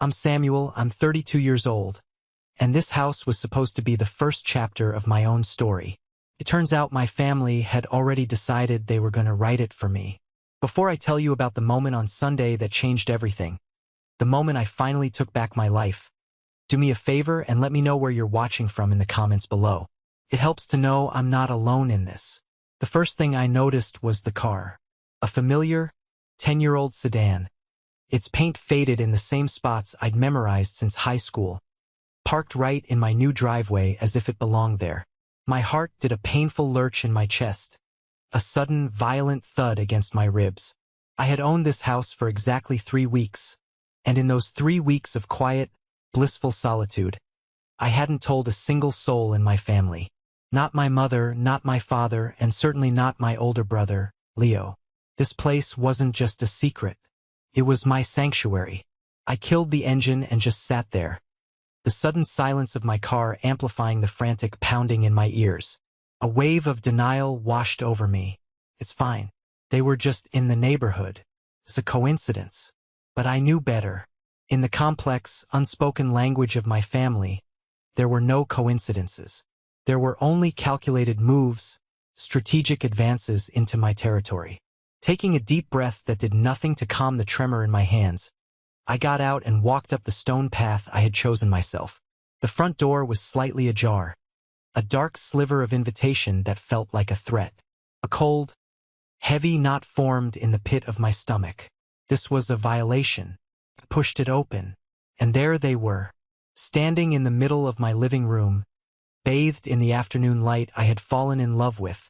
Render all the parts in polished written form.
I'm Samuel, I'm 32 years old, and this house was supposed to be the first chapter of my own story. It turns out my family had already decided they were going to write it for me. Before I tell you about the moment on Sunday that changed everything, the moment I finally took back my life, do me a favor and let me know where you're watching from in the comments below. It helps to know I'm not alone in this. The first thing I noticed was the car. A familiar, 10-year-old sedan. Its paint faded in the same spots I'd memorized since high school, parked right in my new driveway as if it belonged there. My heart did a painful lurch in my chest, a sudden, violent thud against my ribs. I had owned this house for exactly 3 weeks, and in those 3 weeks of quiet, blissful solitude, I hadn't told a single soul in my family. Not my mother, not my father, and certainly not my older brother, Leo. This place wasn't just a secret. It was my sanctuary. I killed the engine and just sat there, the sudden silence of my car amplifying the frantic pounding in my ears. A wave of denial washed over me. It's fine. They were just in the neighborhood. It's a coincidence. But I knew better. In the complex, unspoken language of my family, there were no coincidences. There were only calculated moves, strategic advances into my territory. Taking a deep breath that did nothing to calm the tremor in my hands, I got out and walked up the stone path I had chosen myself. The front door was slightly ajar, a dark sliver of invitation that felt like a threat. A cold, heavy knot formed in the pit of my stomach. This was a violation. I pushed it open, and there they were, standing in the middle of my living room, bathed in the afternoon light I had fallen in love with,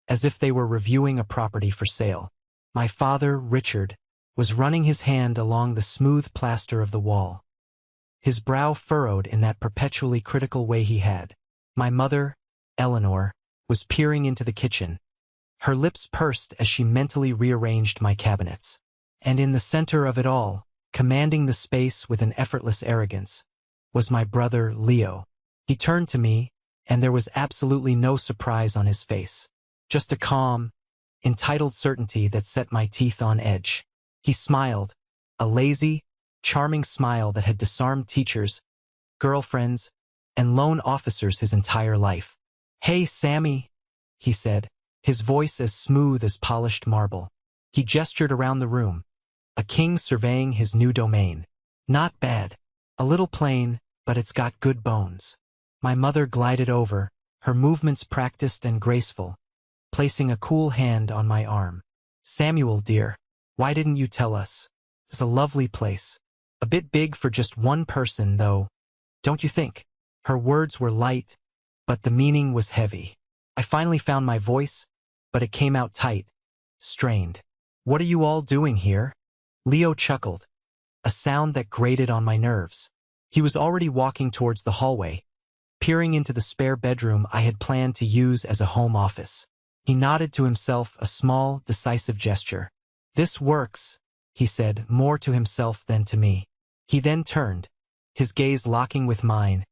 as if they were reviewing a property for sale. My father, Richard, was running his hand along the smooth plaster of the wall, his brow furrowed in that perpetually critical way he had. My mother, Eleanor, was peering into the kitchen, her lips pursed as she mentally rearranged my cabinets. And in the center of it all, commanding the space with an effortless arrogance, was my brother, Leo. He turned to me, and there was absolutely no surprise on his face, just a calm, entitled certainty that set my teeth on edge. He smiled, a lazy, charming smile that had disarmed teachers, girlfriends, and loan officers his entire life. "Hey, Sammy," he said, his voice as smooth as polished marble. He gestured around the room, a king surveying his new domain. "Not bad. A little plain, but it's got good bones." My mother glided over, her movements practiced and graceful, placing a cool hand on my arm. "Samuel, dear, why didn't you tell us? It's a lovely place. A bit big for just one person, though, don't you think?" Her words were light, but the meaning was heavy. I finally found my voice, but it came out tight, strained. "What are you all doing here?" Leo chuckled, a sound that grated on my nerves. He was already walking towards the hallway, peering into the spare bedroom I had planned to use as a home office. He nodded to himself, a small, decisive gesture. "This works," he said, more to himself than to me. He then turned, his gaze locking with mine,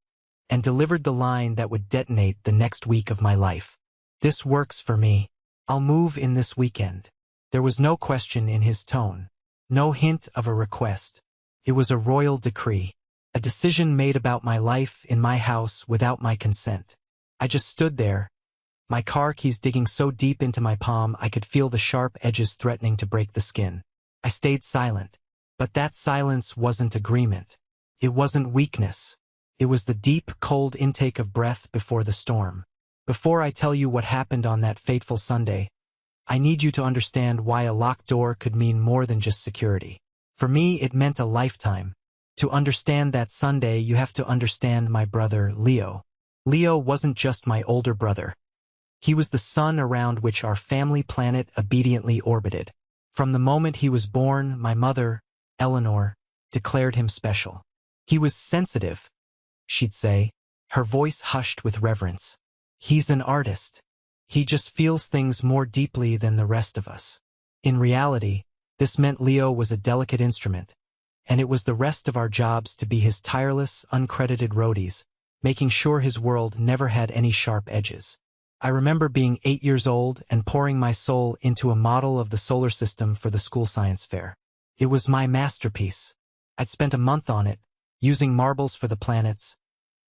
and delivered the line that would detonate the next week of my life. "This works for me. I'll move in this weekend." There was no question in his tone, no hint of a request. It was a royal decree, a decision made about my life in my house without my consent. I just stood there, my car keys digging so deep into my palm I could feel the sharp edges threatening to break the skin. I stayed silent, but that silence wasn't agreement. It wasn't weakness. It was the deep, cold intake of breath before the storm. Before I tell you what happened on that fateful Sunday, I need you to understand why a locked door could mean more than just security. For me, it meant a lifetime. To understand that Sunday, you have to understand my brother, Leo. Leo wasn't just my older brother. He was the sun around which our family planet obediently orbited. From the moment he was born, my mother, Eleanor, declared him special. "He was sensitive," she'd say, her voice hushed with reverence. "He's an artist. He just feels things more deeply than the rest of us." In reality, this meant Leo was a delicate instrument, and it was the rest of our jobs to be his tireless, uncredited roadies, making sure his world never had any sharp edges. I remember being 8 years old and pouring my soul into a model of the solar system for the school science fair. It was my masterpiece. I'd spent a month on it, using marbles for the planets,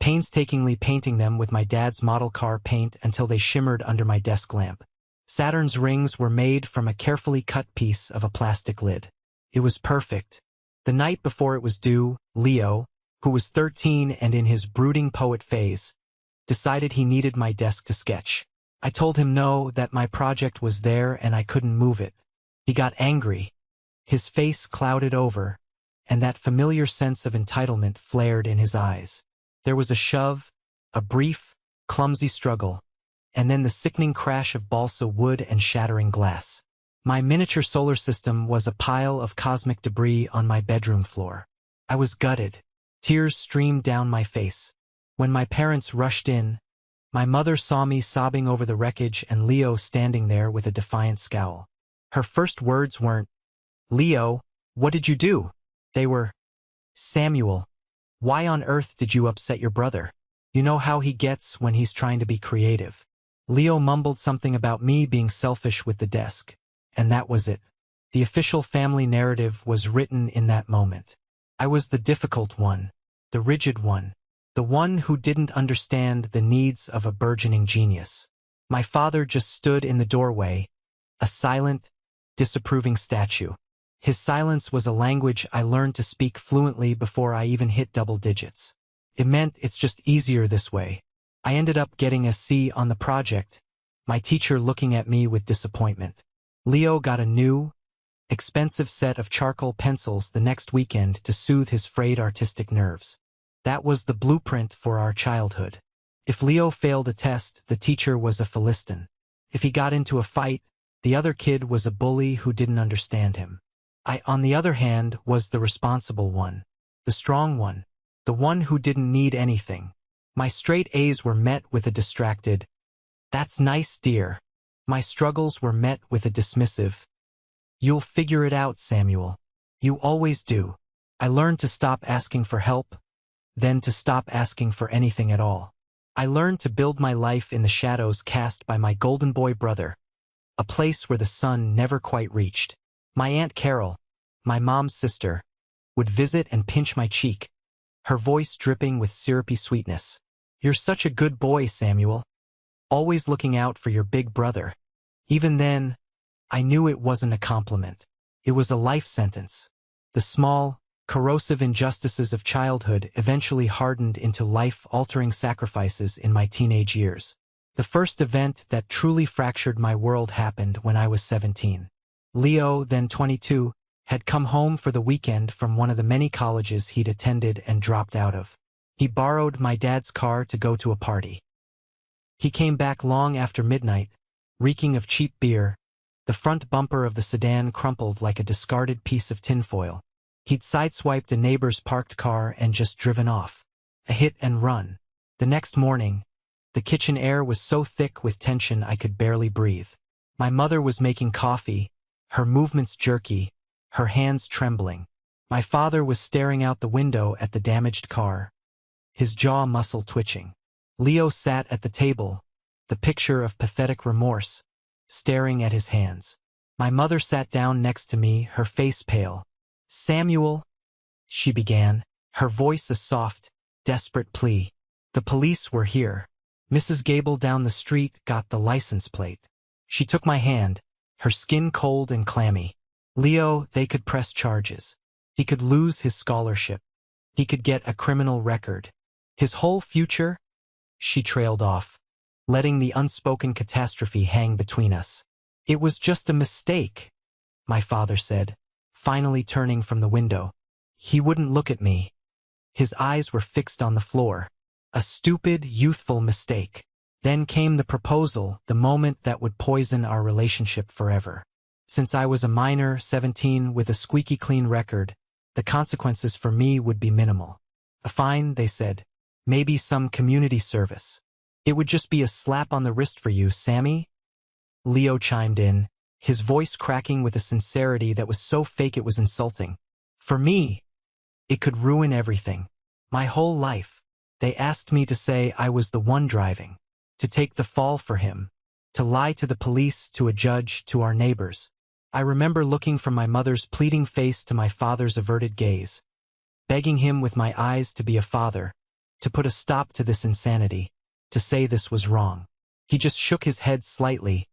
painstakingly painting them with my dad's model car paint until they shimmered under my desk lamp. Saturn's rings were made from a carefully cut piece of a plastic lid. It was perfect. The night before it was due, Leo, who was 13 and in his brooding poet phase, decided he needed my desk to sketch. I told him no, that my project was there and I couldn't move it. He got angry. His face clouded over, and that familiar sense of entitlement flared in his eyes. There was a shove, a brief, clumsy struggle, and then the sickening crash of balsa wood and shattering glass. My miniature solar system was a pile of cosmic debris on my bedroom floor. I was gutted. Tears streamed down my face. When my parents rushed in, my mother saw me sobbing over the wreckage and Leo standing there with a defiant scowl. Her first words weren't, "Leo, what did you do?" They were, "Samuel, why on earth did you upset your brother? You know how he gets when he's trying to be creative." Leo mumbled something about me being selfish with the desk, and that was it. The official family narrative was written in that moment. I was the difficult one, the rigid one, the one who didn't understand the needs of a burgeoning genius. My father just stood in the doorway, a silent, disapproving statue. His silence was a language I learned to speak fluently before I even hit double digits. It meant it's just easier this way. I ended up getting a C on the project, my teacher looking at me with disappointment. Leo got a new, expensive set of charcoal pencils the next weekend to soothe his frayed artistic nerves. That was the blueprint for our childhood. If Leo failed a test, the teacher was a Philistine. If he got into a fight, the other kid was a bully who didn't understand him. I, on the other hand, was the responsible one, the strong one, the one who didn't need anything. My straight A's were met with a distracted, "That's nice, dear." My struggles were met with a dismissive, "You'll figure it out, Samuel. You always do." I learned to stop asking for help, then to stop asking for anything at all. I learned to build my life in the shadows cast by my golden boy brother, a place where the sun never quite reached. My Aunt Carol, my mom's sister, would visit and pinch my cheek, her voice dripping with syrupy sweetness. "You're such a good boy, Samuel. Always looking out for your big brother." Even then, I knew it wasn't a compliment. It was a life sentence. The small, corrosive injustices of childhood eventually hardened into life-altering sacrifices in my teenage years. The first event that truly fractured my world happened when I was 17. Leo, then 22, had come home for the weekend from one of the many colleges he'd attended and dropped out of. He borrowed my dad's car to go to a party. He came back long after midnight, reeking of cheap beer. The front bumper of the sedan crumpled like a discarded piece of tinfoil. He'd sideswiped a neighbor's parked car and just driven off. A hit and run. The next morning, the kitchen air was so thick with tension I could barely breathe. My mother was making coffee, her movements jerky, her hands trembling. My father was staring out the window at the damaged car, his jaw muscle twitching. Leo sat at the table, the picture of pathetic remorse, staring at his hands. My mother sat down next to me, her face pale. "Samuel," she began, her voice a soft, desperate plea. "The police were here. Mrs. Gable down the street got the license plate." She took my hand, her skin cold and clammy. "Leo, they could press charges. He could lose his scholarship. He could get a criminal record. His whole future?" She trailed off, letting the unspoken catastrophe hang between us. "It was just a mistake," my father said, finally turning from the window. He wouldn't look at me. His eyes were fixed on the floor. A stupid, youthful mistake. Then came the proposal, the moment that would poison our relationship forever. Since I was a minor, 17, with a squeaky clean record, the consequences for me would be minimal. A fine, they said. Maybe some community service. "It would just be a slap on the wrist for you, Sammy?" Leo chimed in, his voice cracking with a sincerity that was so fake it was insulting. "For me, it could ruin everything. My whole life. They asked me to say I was the one driving, to take the fall for him, to lie to the police, to a judge, to our neighbors." I remember looking from my mother's pleading face to my father's averted gaze. begging him with my eyes to be a father, to put a stop to this insanity, to say this was wrong. He just shook his head slightly,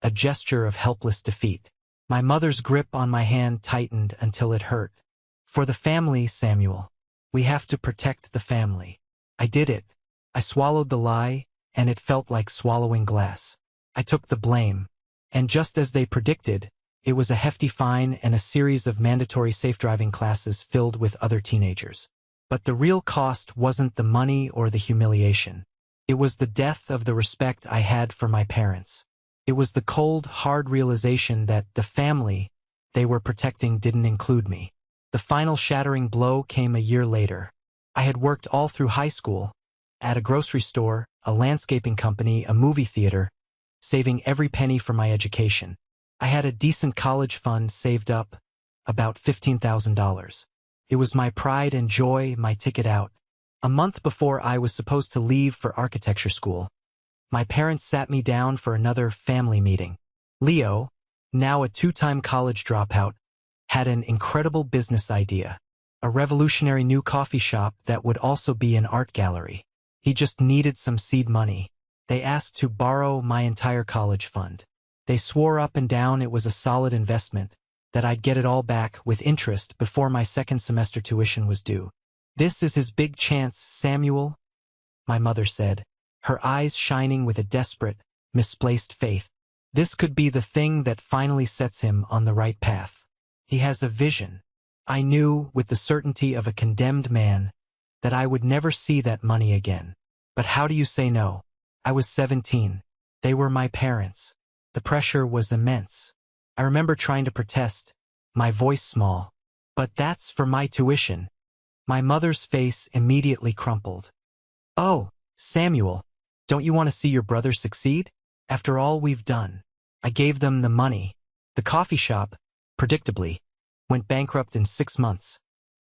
a gesture of helpless defeat. My mother's grip on my hand tightened until it hurt. For the family, Samuel. We have to protect the family. I did it. I swallowed the lie, and it felt like swallowing glass. I took the blame. And just as they predicted, it was a hefty fine and a series of mandatory safe driving classes filled with other teenagers. But the real cost wasn't the money or the humiliation. It was the death of the respect I had for my parents. It was the cold, hard realization that the family they were protecting didn't include me. The final shattering blow came a year later. I had worked all through high school, at a grocery store, a landscaping company, a movie theater, saving every penny for my education. I had a decent college fund saved up, about $15,000. It was my pride and joy, my ticket out. A month before I was supposed to leave for architecture school, my parents sat me down for another family meeting. Leo, now a two-time college dropout, had an incredible business idea, a revolutionary new coffee shop that would also be an art gallery. He just needed some seed money. They asked to borrow my entire college fund. They swore up and down it was a solid investment, that I'd get it all back with interest before my second semester tuition was due. "This is his big chance, Samuel," my mother said, her eyes shining with a desperate, misplaced faith. "This could be the thing that finally sets him on the right path. He has a vision." I knew, with the certainty of a condemned man, that I would never see that money again. But how do you say no? I was 17. They were my parents. The pressure was immense. I remember trying to protest, my voice small. "But that's for my tuition." My mother's face immediately crumpled. "Oh, Samuel, don't you want to see your brother succeed? After all we've done." I gave them the money. The coffee shop, predictably, went bankrupt in 6 months,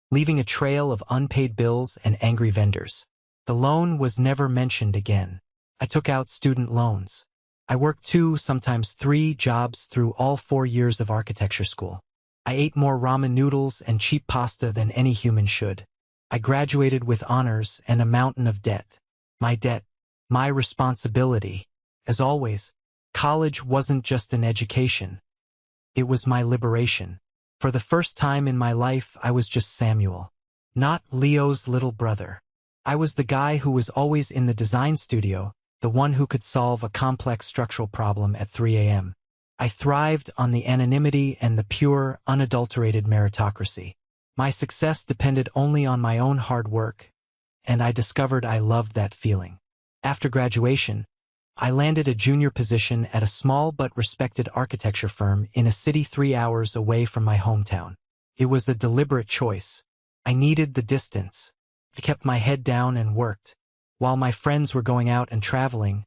leaving a trail of unpaid bills and angry vendors. The loan was never mentioned again. I took out student loans. I worked 2, sometimes 3 jobs through all 4 years of architecture school. I ate more ramen noodles and cheap pasta than any human should. I graduated with honors and a mountain of debt. My debt, my responsibility. As always, college wasn't just an education. It was my liberation. For the first time in my life, I was just Samuel, not Leo's little brother. I was the guy who was always in the design studio, the one who could solve a complex structural problem at 3 a.m. I thrived on the anonymity and the pure, unadulterated meritocracy. My success depended only on my own hard work, and I discovered I loved that feeling. After graduation, I landed a junior position at a small but respected architecture firm in a city 3 hours away from my hometown. It was a deliberate choice. I needed the distance. I kept my head down and worked. While my friends were going out and traveling,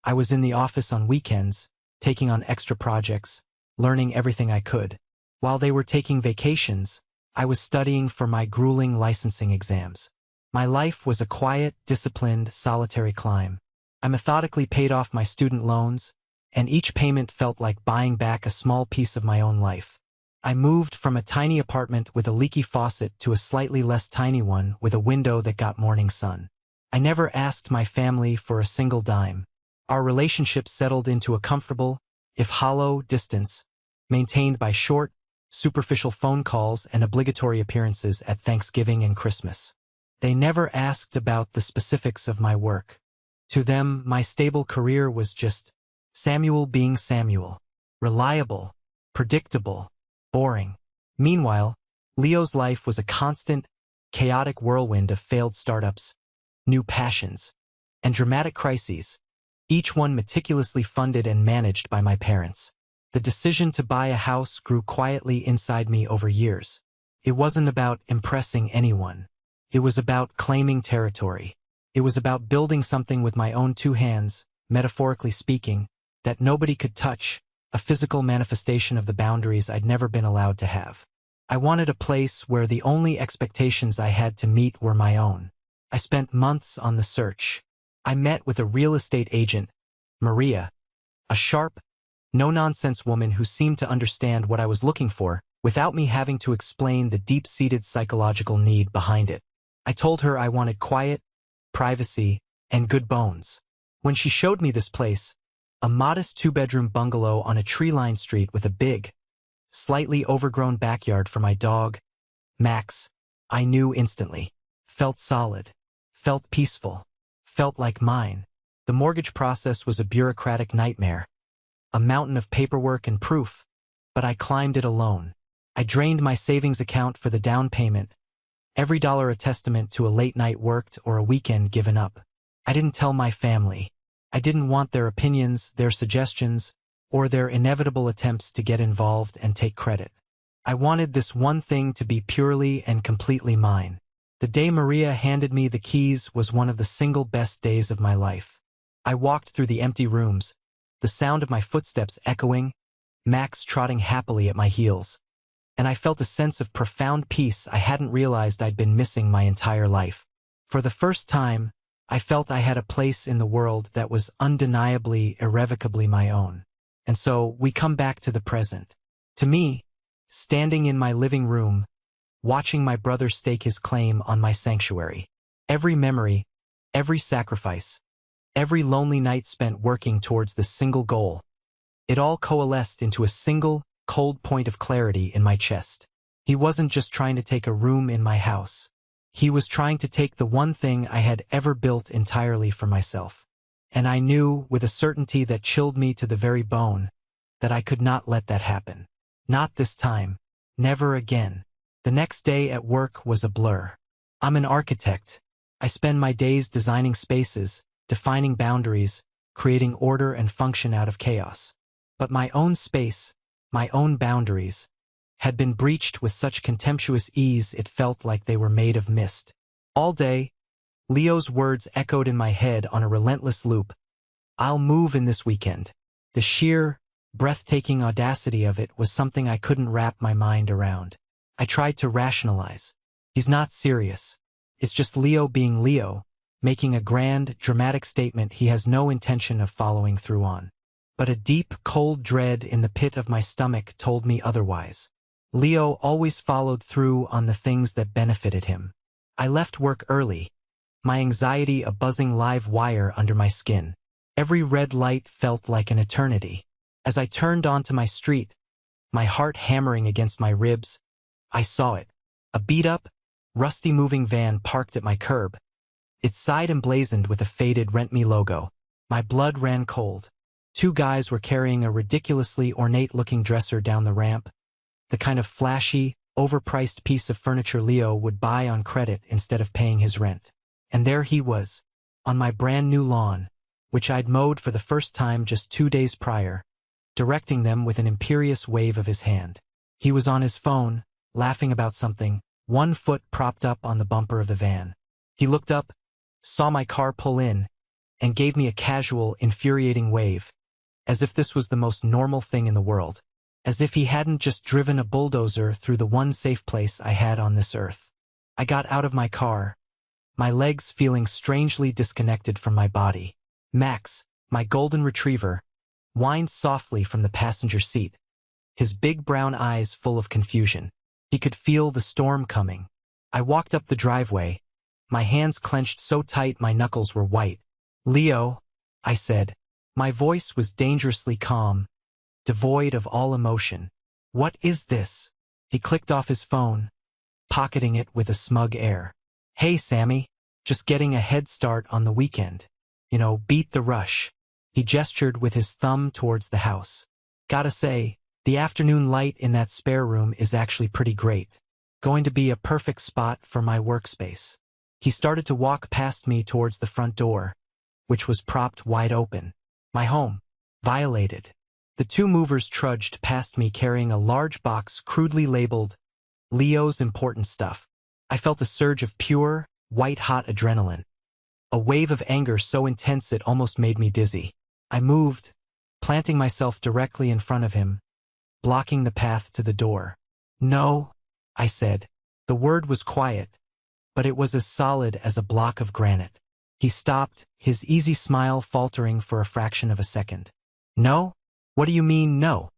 I was in the office on weekends, taking on extra projects, learning everything I could. While they were taking vacations, I was studying for my grueling licensing exams. My life was a quiet, disciplined, solitary climb. I methodically paid off my student loans, and each payment felt like buying back a small piece of my own life. I moved from a tiny apartment with a leaky faucet to a slightly less tiny one with a window that got morning sun. I never asked my family for a single dime. Our relationship settled into a comfortable, if hollow, distance, maintained by short, superficial phone calls and obligatory appearances at Thanksgiving and Christmas. They never asked about the specifics of my work. To them, my stable career was just Samuel being Samuel. Reliable, predictable, boring. Meanwhile, Leo's life was a constant, chaotic whirlwind of failed startups, new passions, and dramatic crises, each one meticulously funded and managed by my parents. The decision to buy a house grew quietly inside me over years. It wasn't about impressing anyone. It was about claiming territory. It was about building something with my own 2 hands, metaphorically speaking, that nobody could touch, a physical manifestation of the boundaries I'd never been allowed to have. I wanted a place where the only expectations I had to meet were my own. I spent months on the search. I met with a real estate agent, Maria, a sharp, no-nonsense woman who seemed to understand what I was looking for, without me having to explain the deep-seated psychological need behind it. I told her I wanted quiet, privacy, and good bones. When she showed me this place, a modest two-bedroom bungalow on a tree-lined street with a big, slightly overgrown backyard for my dog, Max, I knew instantly. Felt solid. Felt peaceful. Felt like mine. The mortgage process was a bureaucratic nightmare. A mountain of paperwork and proof, but I climbed it alone. I drained my savings account for the down payment, every dollar a testament to a late night worked or a weekend given up. I didn't tell my family. I didn't want their opinions, their suggestions, or their inevitable attempts to get involved and take credit. I wanted this one thing to be purely and completely mine. The day Maria handed me the keys was one of the single best days of my life. I walked through the empty rooms, the sound of my footsteps echoing, Max trotting happily at my heels, and I felt a sense of profound peace I hadn't realized I'd been missing my entire life. For the first time, I felt I had a place in the world that was undeniably, irrevocably my own. And so, we come back to the present. To me, standing in my living room, watching my brother stake his claim on my sanctuary. Every memory, every sacrifice, every lonely night spent working towards this single goal. It all coalesced into a single, cold point of clarity in my chest. He wasn't just trying to take a room in my house. He was trying to take the one thing I had ever built entirely for myself. And I knew, with a certainty that chilled me to the very bone, that I could not let that happen. Not this time. Never again. The next day at work was a blur. I'm an architect. I spend my days designing spaces, defining boundaries, creating order and function out of chaos. But my own space, my own boundaries, had been breached with such contemptuous ease it felt like they were made of mist. All day, Leo's words echoed in my head on a relentless loop. I'll move in this weekend. The sheer, breathtaking audacity of it was something I couldn't wrap my mind around. I tried to rationalize. He's not serious. It's just Leo being Leo, making a grand, dramatic statement he has no intention of following through on. But a deep, cold dread in the pit of my stomach told me otherwise. Leo always followed through on the things that benefited him. I left work early, my anxiety a buzzing live wire under my skin. Every red light felt like an eternity. As I turned onto my street, my heart hammering against my ribs, I saw it. A beat-up, rusty moving van parked at my curb. Its side emblazoned with a faded Rent Me logo. My blood ran cold. Two guys were carrying a ridiculously ornate-looking dresser down the ramp, the kind of flashy, overpriced piece of furniture Leo would buy on credit instead of paying his rent. And there he was, on my brand new lawn, which I'd mowed for the first time just 2 days prior, directing them with an imperious wave of his hand. He was on his phone, laughing about something, one foot propped up on the bumper of the van. He looked up, saw my car pull in, and gave me a casual, infuriating wave, as if this was the most normal thing in the world. As if he hadn't just driven a bulldozer through the one safe place I had on this earth. I got out of my car, my legs feeling strangely disconnected from my body. Max, my golden retriever, whined softly from the passenger seat, his big brown eyes full of confusion. He could feel the storm coming. I walked up the driveway, my hands clenched so tight my knuckles were white. Leo, I said. My voice was dangerously calm, devoid of all emotion. What is this? He clicked off his phone, pocketing it with a smug air. Hey, Sammy, just getting a head start on the weekend. Beat the rush. He gestured with his thumb towards the house. Gotta say, the afternoon light in that spare room is actually pretty great. Going to be a perfect spot for my workspace. He started to walk past me towards the front door, which was propped wide open. My home. Violated. The two movers trudged past me carrying a large box crudely labeled, Leo's important stuff. I felt a surge of pure, white-hot adrenaline. A wave of anger so intense it almost made me dizzy. I moved, planting myself directly in front of him, blocking the path to the door. No, I said. The word was quiet, but it was as solid as a block of granite. He stopped, his easy smile faltering for a fraction of a second. No? What do you mean, no?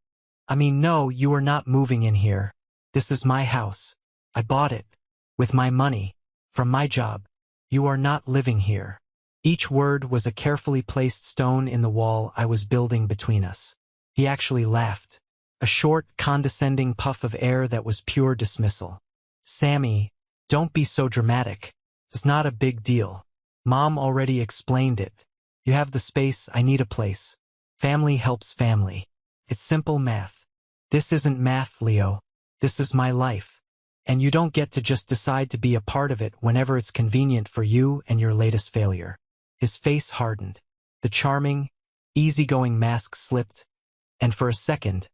I mean, no, you are not moving in here. This is my house. I bought it. With my money. From my job. You are not living here. Each word was a carefully placed stone in the wall I was building between us. He actually laughed. A short, condescending puff of air that was pure dismissal. Sammy, don't be so dramatic. It's not a big deal. Mom already explained it. You have the space, I need a place. Family helps family. It's simple math. This isn't math, Leo. This is my life. And you don't get to just decide to be a part of it whenever it's convenient for you and your latest failure. His face hardened. The charming, easygoing mask slipped, and for a second,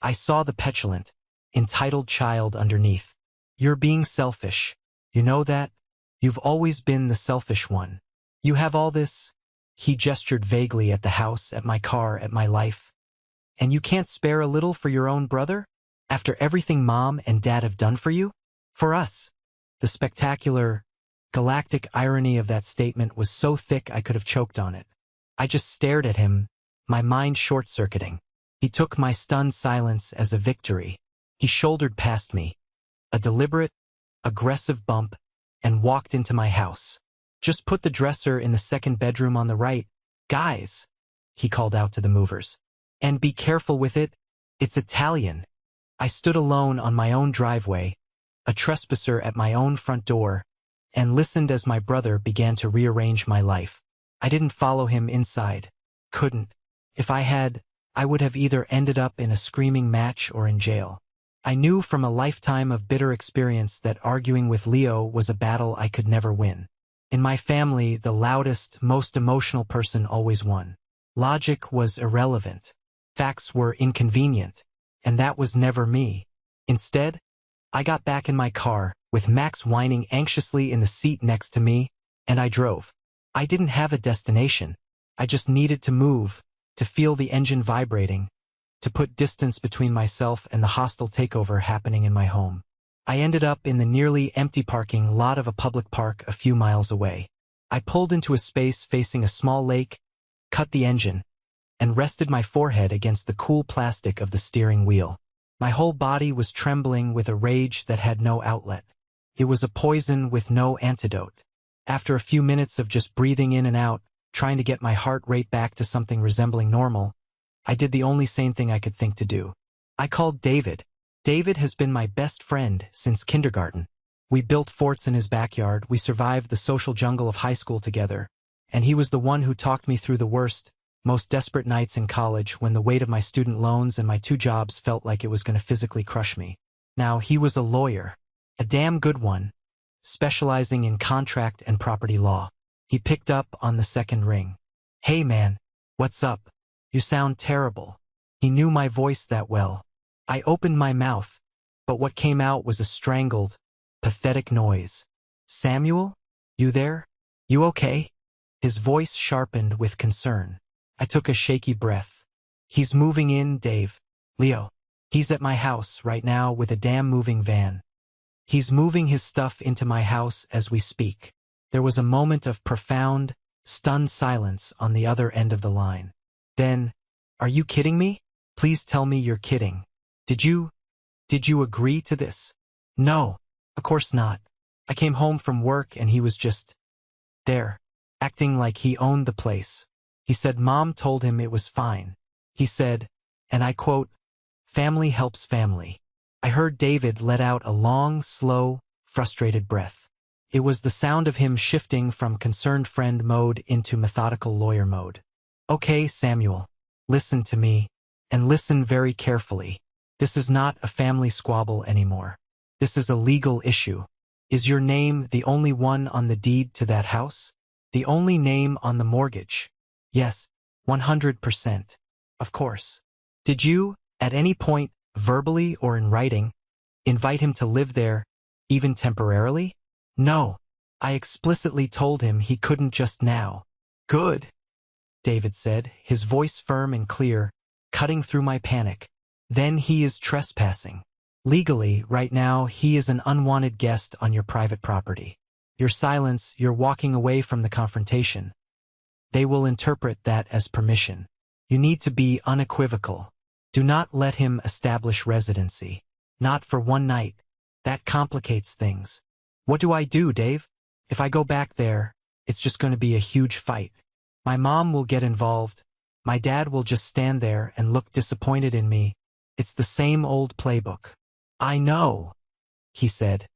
I saw the petulant, entitled child underneath. You're being selfish. You know that? You've always been the selfish one. You have all this. He gestured vaguely at the house, at my car, at my life. And you can't spare a little for your own brother? After everything Mom and Dad have done for you? For us. The spectacular, galactic irony of that statement was so thick I could have choked on it. I just stared at him, my mind short-circuiting. He took my stunned silence as a victory. He shouldered past me, a deliberate, aggressive bump, and walked into my house. Just put the dresser in the second bedroom on the right. Guys, he called out to the movers. And be careful with it. It's Italian. I stood alone on my own driveway, a trespasser at my own front door, and listened as my brother began to rearrange my life. I didn't follow him inside. Couldn't. If I had, I would have either ended up in a screaming match or in jail. I knew from a lifetime of bitter experience that arguing with Leo was a battle I could never win. In my family, the loudest, most emotional person always won. Logic was irrelevant. Facts were inconvenient. And that was never me. Instead, I got back in my car, with Max whining anxiously in the seat next to me, and I drove. I didn't have a destination. I just needed to move, to feel the engine vibrating, to put distance between myself and the hostile takeover happening in my home. I ended up in the nearly empty parking lot of a public park a few miles away. I pulled into a space facing a small lake, cut the engine, and rested my forehead against the cool plastic of the steering wheel. My whole body was trembling with a rage that had no outlet. It was a poison with no antidote. After a few minutes of just breathing in and out, trying to get my heart rate back to something resembling normal, I did the only sane thing I could think to do. I called David. David has been my best friend since kindergarten. We built forts in his backyard, we survived the social jungle of high school together, and he was the one who talked me through the worst, most desperate nights in college when the weight of my student loans and my 2 jobs felt like it was going to physically crush me. Now, he was a lawyer. A damn good one, specializing in contract and property law. He picked up on the second ring. Hey man, what's up? You sound terrible. He knew my voice that well. I opened my mouth, but what came out was a strangled, pathetic noise. Samuel? You there? You okay? His voice sharpened with concern. I took a shaky breath. He's moving in, Dave. Leo. He's at my house right now with a damn moving van. He's moving his stuff into my house as we speak. There was a moment of profound, stunned silence on the other end of the line. Then, are you kidding me? Please tell me you're kidding. Did you agree to this? No, of course not. I came home from work and he was just there, acting like he owned the place. He said Mom told him it was fine. He said, and I quote, "Family helps family." I heard David let out a long, slow, frustrated breath. It was the sound of him shifting from concerned friend mode into methodical lawyer mode. Okay, Samuel, listen to me, and listen very carefully. This is not a family squabble anymore. This is a legal issue. Is your name the only one on the deed to that house? The only name on the mortgage? Yes, 100%. Of course. Did you, at any point, verbally or in writing, invite him to live there, even temporarily? No. I explicitly told him he couldn't just now. Good, David said, his voice firm and clear, cutting through my panic. Then he is trespassing. Legally, right now, he is an unwanted guest on your private property. Your silence, your walking away from the confrontation. They will interpret that as permission. You need to be unequivocal. Do not let him establish residency. Not for one night. That complicates things. What do I do, Dave? If I go back there, it's just going to be a huge fight. My mom will get involved. My dad will just stand there and look disappointed in me. It's the same old playbook. I know, he said,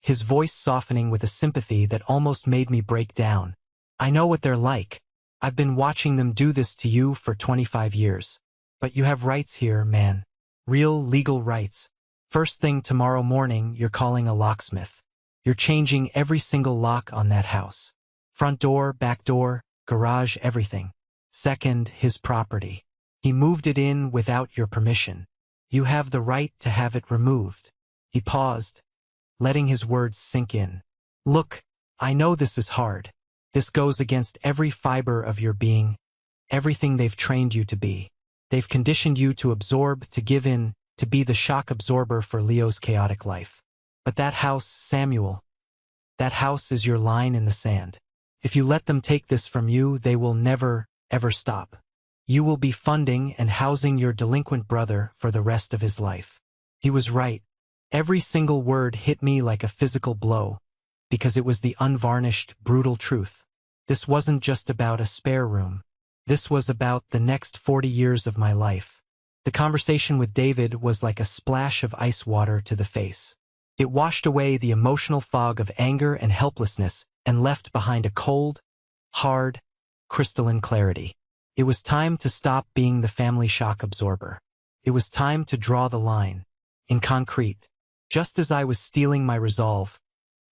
his voice softening with a sympathy that almost made me break down. I know what they're like. I've been watching them do this to you for 25 years. But you have rights here, man. Real legal rights. First thing tomorrow morning, you're calling a locksmith. You're changing every single lock on that house. Front door, back door, garage, everything. Second, his property. He moved it in without your permission. You have the right to have it removed. He paused, letting his words sink in. Look, I know this is hard. This goes against every fiber of your being, everything they've trained you to be. They've conditioned you to absorb, to give in, to be the shock absorber for Leo's chaotic life. But that house, Samuel, that house is your line in the sand. If you let them take this from you, they will never, ever stop. You will be funding and housing your delinquent brother for the rest of his life. He was right. Every single word hit me like a physical blow, because it was the unvarnished, brutal truth. This wasn't just about a spare room. This was about the next 40 years of my life. The conversation with David was like a splash of ice water to the face. It washed away the emotional fog of anger and helplessness and left behind a cold, hard, crystalline clarity. It was time to stop being the family shock absorber. It was time to draw the line. In concrete. Just as I was steeling my resolve,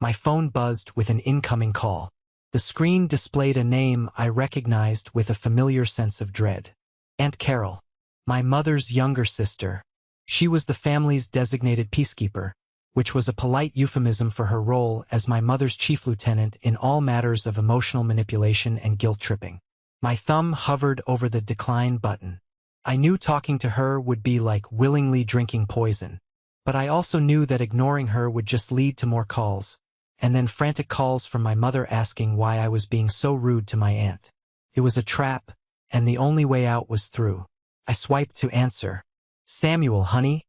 my phone buzzed with an incoming call. The screen displayed a name I recognized with a familiar sense of dread. Aunt Carol, my mother's younger sister. She was the family's designated peacekeeper, which was a polite euphemism for her role as my mother's chief lieutenant in all matters of emotional manipulation and guilt-tripping. My thumb hovered over the decline button. I knew talking to her would be like willingly drinking poison, but I also knew that ignoring her would just lead to more calls, and then frantic calls from my mother asking why I was being so rude to my aunt. It was a trap, and the only way out was through. I swiped to answer. Samuel, honey,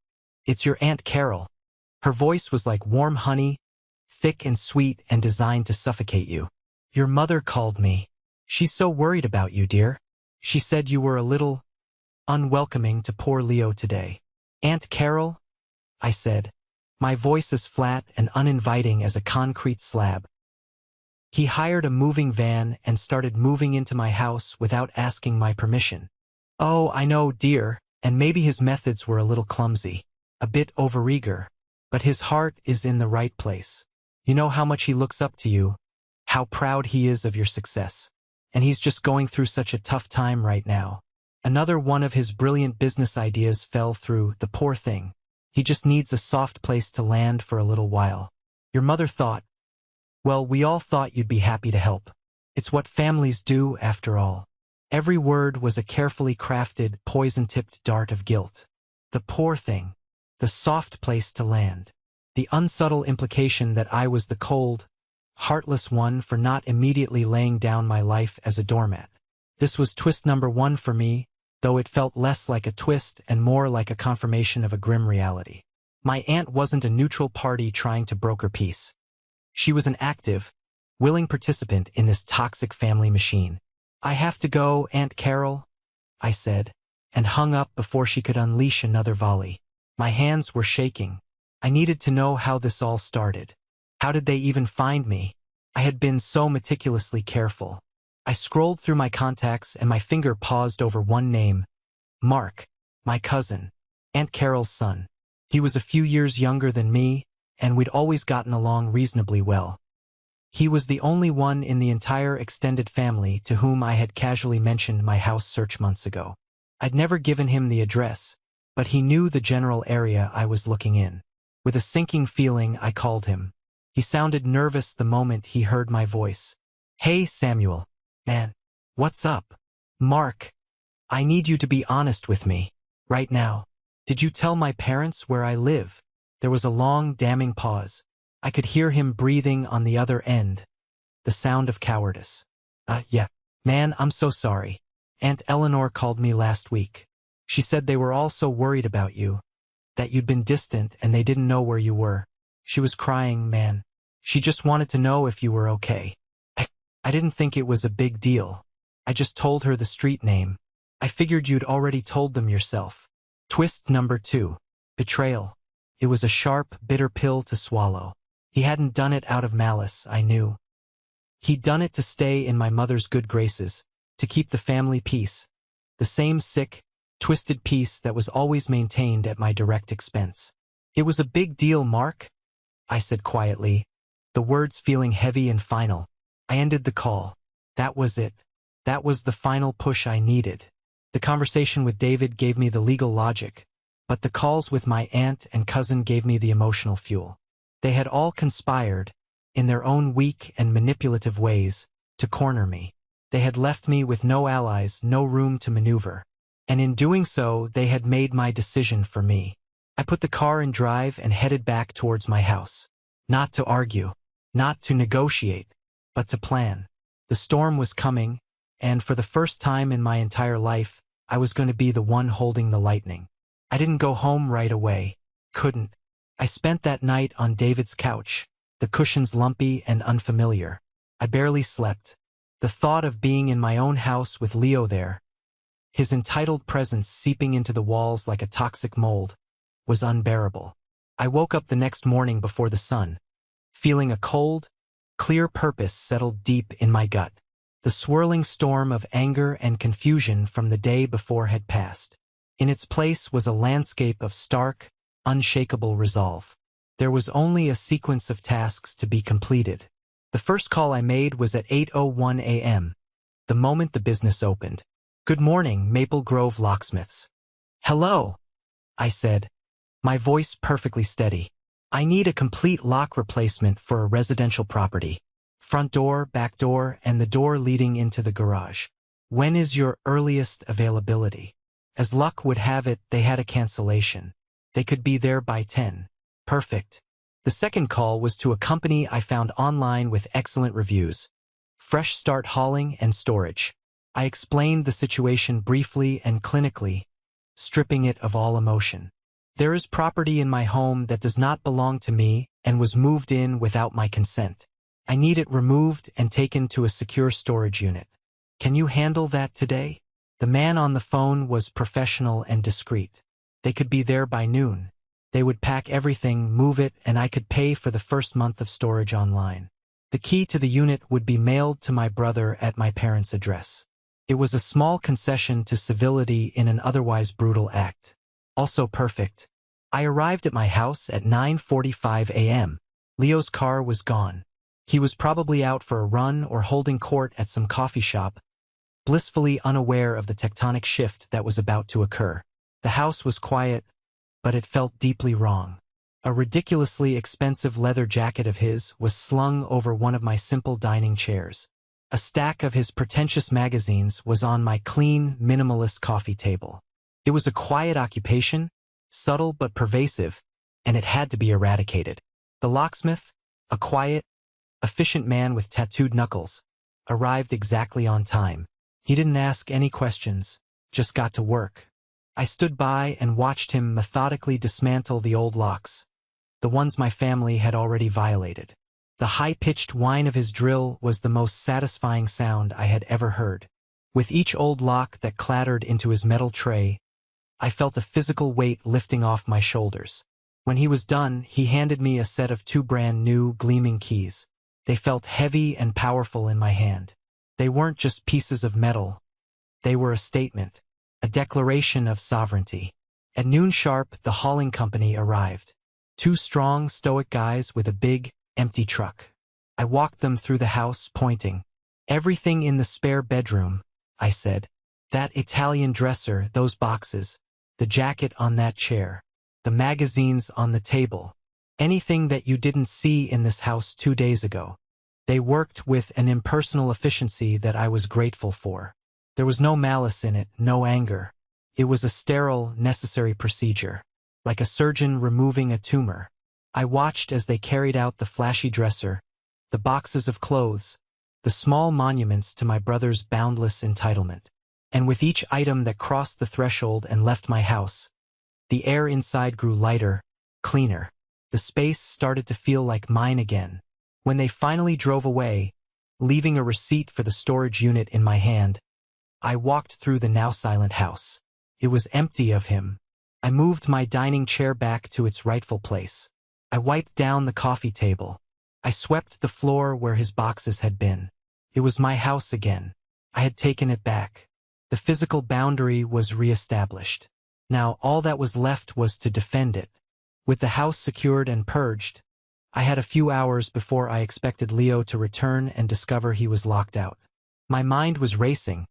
it's your Aunt Carol. Her voice was like warm honey, thick and sweet and designed to suffocate you. Your mother called me. She's so worried about you, dear. She said you were a little unwelcoming to poor Leo today. Aunt Carol? I said, my voice as flat and uninviting as a concrete slab. He hired a moving van and started moving into my house without asking my permission. Oh, I know, dear, and maybe his methods were a little clumsy, a bit overeager, but his heart is in the right place. You know how much he looks up to you, how proud he is of your success. And he's just going through such a tough time right now. Another one of his brilliant business ideas fell through, the poor thing. He just needs a soft place to land for a little while. Your mother thought, well, we all thought you'd be happy to help. It's what families do, after all. Every word was a carefully crafted, poison-tipped dart of guilt. The poor thing. The soft place to land. The unsubtle implication that I was the cold, heartless one for not immediately laying down my life as a doormat. This was twist number one for me, though it felt less like a twist and more like a confirmation of a grim reality. My aunt wasn't a neutral party trying to broker peace. She was an active, willing participant in this toxic family machine. I have to go, Aunt Carol, I said, and hung up before she could unleash another volley. My hands were shaking. I needed to know how this all started. How did they even find me? I had been so meticulously careful. I scrolled through my contacts and my finger paused over one name. Mark, my cousin, Aunt Carol's son. He was a few years younger than me, and we'd always gotten along reasonably well. He was the only one in the entire extended family to whom I had casually mentioned my house search months ago. I'd never given him the address, but he knew the general area I was looking in. With a sinking feeling, I called him. He sounded nervous the moment he heard my voice. Hey, Samuel. Man, what's up? Mark, I need you to be honest with me, right now. Did you tell my parents where I live? There was a long, damning pause. I could hear him breathing on the other end, the sound of cowardice. Yeah. Man, I'm so sorry. Aunt Eleanor called me last week. She said they were all so worried about you. that you'd been distant and they didn't know where you were. She was crying, man. She just wanted to know if you were okay. I didn't think it was a big deal. I just told her the street name. I figured you'd already told them yourself. Twist number 2. Betrayal. It was a sharp, bitter pill to swallow. He hadn't done it out of malice, I knew. He'd done it to stay in my mother's good graces, to keep the family peace. The same sick, twisted peace that was always maintained at my direct expense. It was a big deal, Mark, I said quietly, the words feeling heavy and final. I ended the call. That was it. That was the final push I needed. The conversation with David gave me the legal logic, but the calls with my aunt and cousin gave me the emotional fuel. They had all conspired, in their own weak and manipulative ways, to corner me. They had left me with no allies, no room to maneuver. And in doing so, they had made my decision for me. I put the car in drive and headed back towards my house. Not to argue, not to negotiate, but to plan. The storm was coming, and for the first time in my entire life, I was going to be the one holding the lightning. I didn't go home right away. Couldn't. I spent that night on David's couch, the cushions lumpy and unfamiliar. I barely slept. The thought of being in my own house with Leo there, his entitled presence seeping into the walls like a toxic mold, was unbearable. I woke up the next morning before the sun, feeling a cold, clear purpose settled deep in my gut. The swirling storm of anger and confusion from the day before had passed. In its place was a landscape of stark, unshakable resolve. There was only a sequence of tasks to be completed. The first call I made was at 8:01 a.m., the moment the business opened. "Good morning, Maple Grove Locksmiths." "Hello," I said, my voice perfectly steady. "I need a complete lock replacement for a residential property. Front door, back door, and the door leading into the garage. When is your earliest availability?" As luck would have it, they had a cancellation. They could be there by 10. Perfect. The second call was to a company I found online with excellent reviews. Fresh Start Hauling and Storage. I explained the situation briefly and clinically, stripping it of all emotion. "There is property in my home that does not belong to me and was moved in without my consent. I need it removed and taken to a secure storage unit. Can you handle that today?" The man on the phone was professional and discreet. They could be there by noon. They would pack everything, move it, and I could pay for the first month of storage online. The key to the unit would be mailed to my brother at my parents' address. It was a small concession to civility in an otherwise brutal act. Also perfect. I arrived at my house at 9:45 a.m. Leo's car was gone. He was probably out for a run or holding court at some coffee shop, blissfully unaware of the tectonic shift that was about to occur. The house was quiet, but it felt deeply wrong. A ridiculously expensive leather jacket of his was slung over one of my simple dining chairs. A stack of his pretentious magazines was on my clean, minimalist coffee table. It was a quiet occupation, subtle but pervasive, and it had to be eradicated. The locksmith, a quiet, efficient man with tattooed knuckles, arrived exactly on time. He didn't ask any questions, just got to work. I stood by and watched him methodically dismantle the old locks, the ones my family had already violated. The high-pitched whine of his drill was the most satisfying sound I had ever heard. With each old lock that clattered into his metal tray, I felt a physical weight lifting off my shoulders. When he was done, he handed me a set of 2 brand-new, gleaming keys. They felt heavy and powerful in my hand. They weren't just pieces of metal. They were a statement, a declaration of sovereignty. At noon sharp, the hauling company arrived. 2 strong, stoic guys with a big, empty truck. I walked them through the house, pointing. "Everything in the spare bedroom," I said. "That Italian dresser, those boxes, the jacket on that chair, the magazines on the table. Anything that you didn't see in this house 2 days ago." They worked with an impersonal efficiency that I was grateful for. There was no malice in it, no anger. It was a sterile, necessary procedure, like a surgeon removing a tumor. I watched as they carried out the flashy dresser, the boxes of clothes, the small monuments to my brother's boundless entitlement. And with each item that crossed the threshold and left my house, The air inside grew lighter, cleaner. The space started to feel like mine again. When they finally drove away, leaving a receipt for the storage unit in my hand, I walked through the now silent house. It was empty of him. I moved my dining chair back to its rightful place. I wiped down the coffee table. I swept the floor where his boxes had been. It was my house again. I had taken it back. The physical boundary was reestablished. Now all that was left was to defend it. With the house secured and purged, I had a few hours before I expected Leo to return and discover he was locked out. My mind was racing,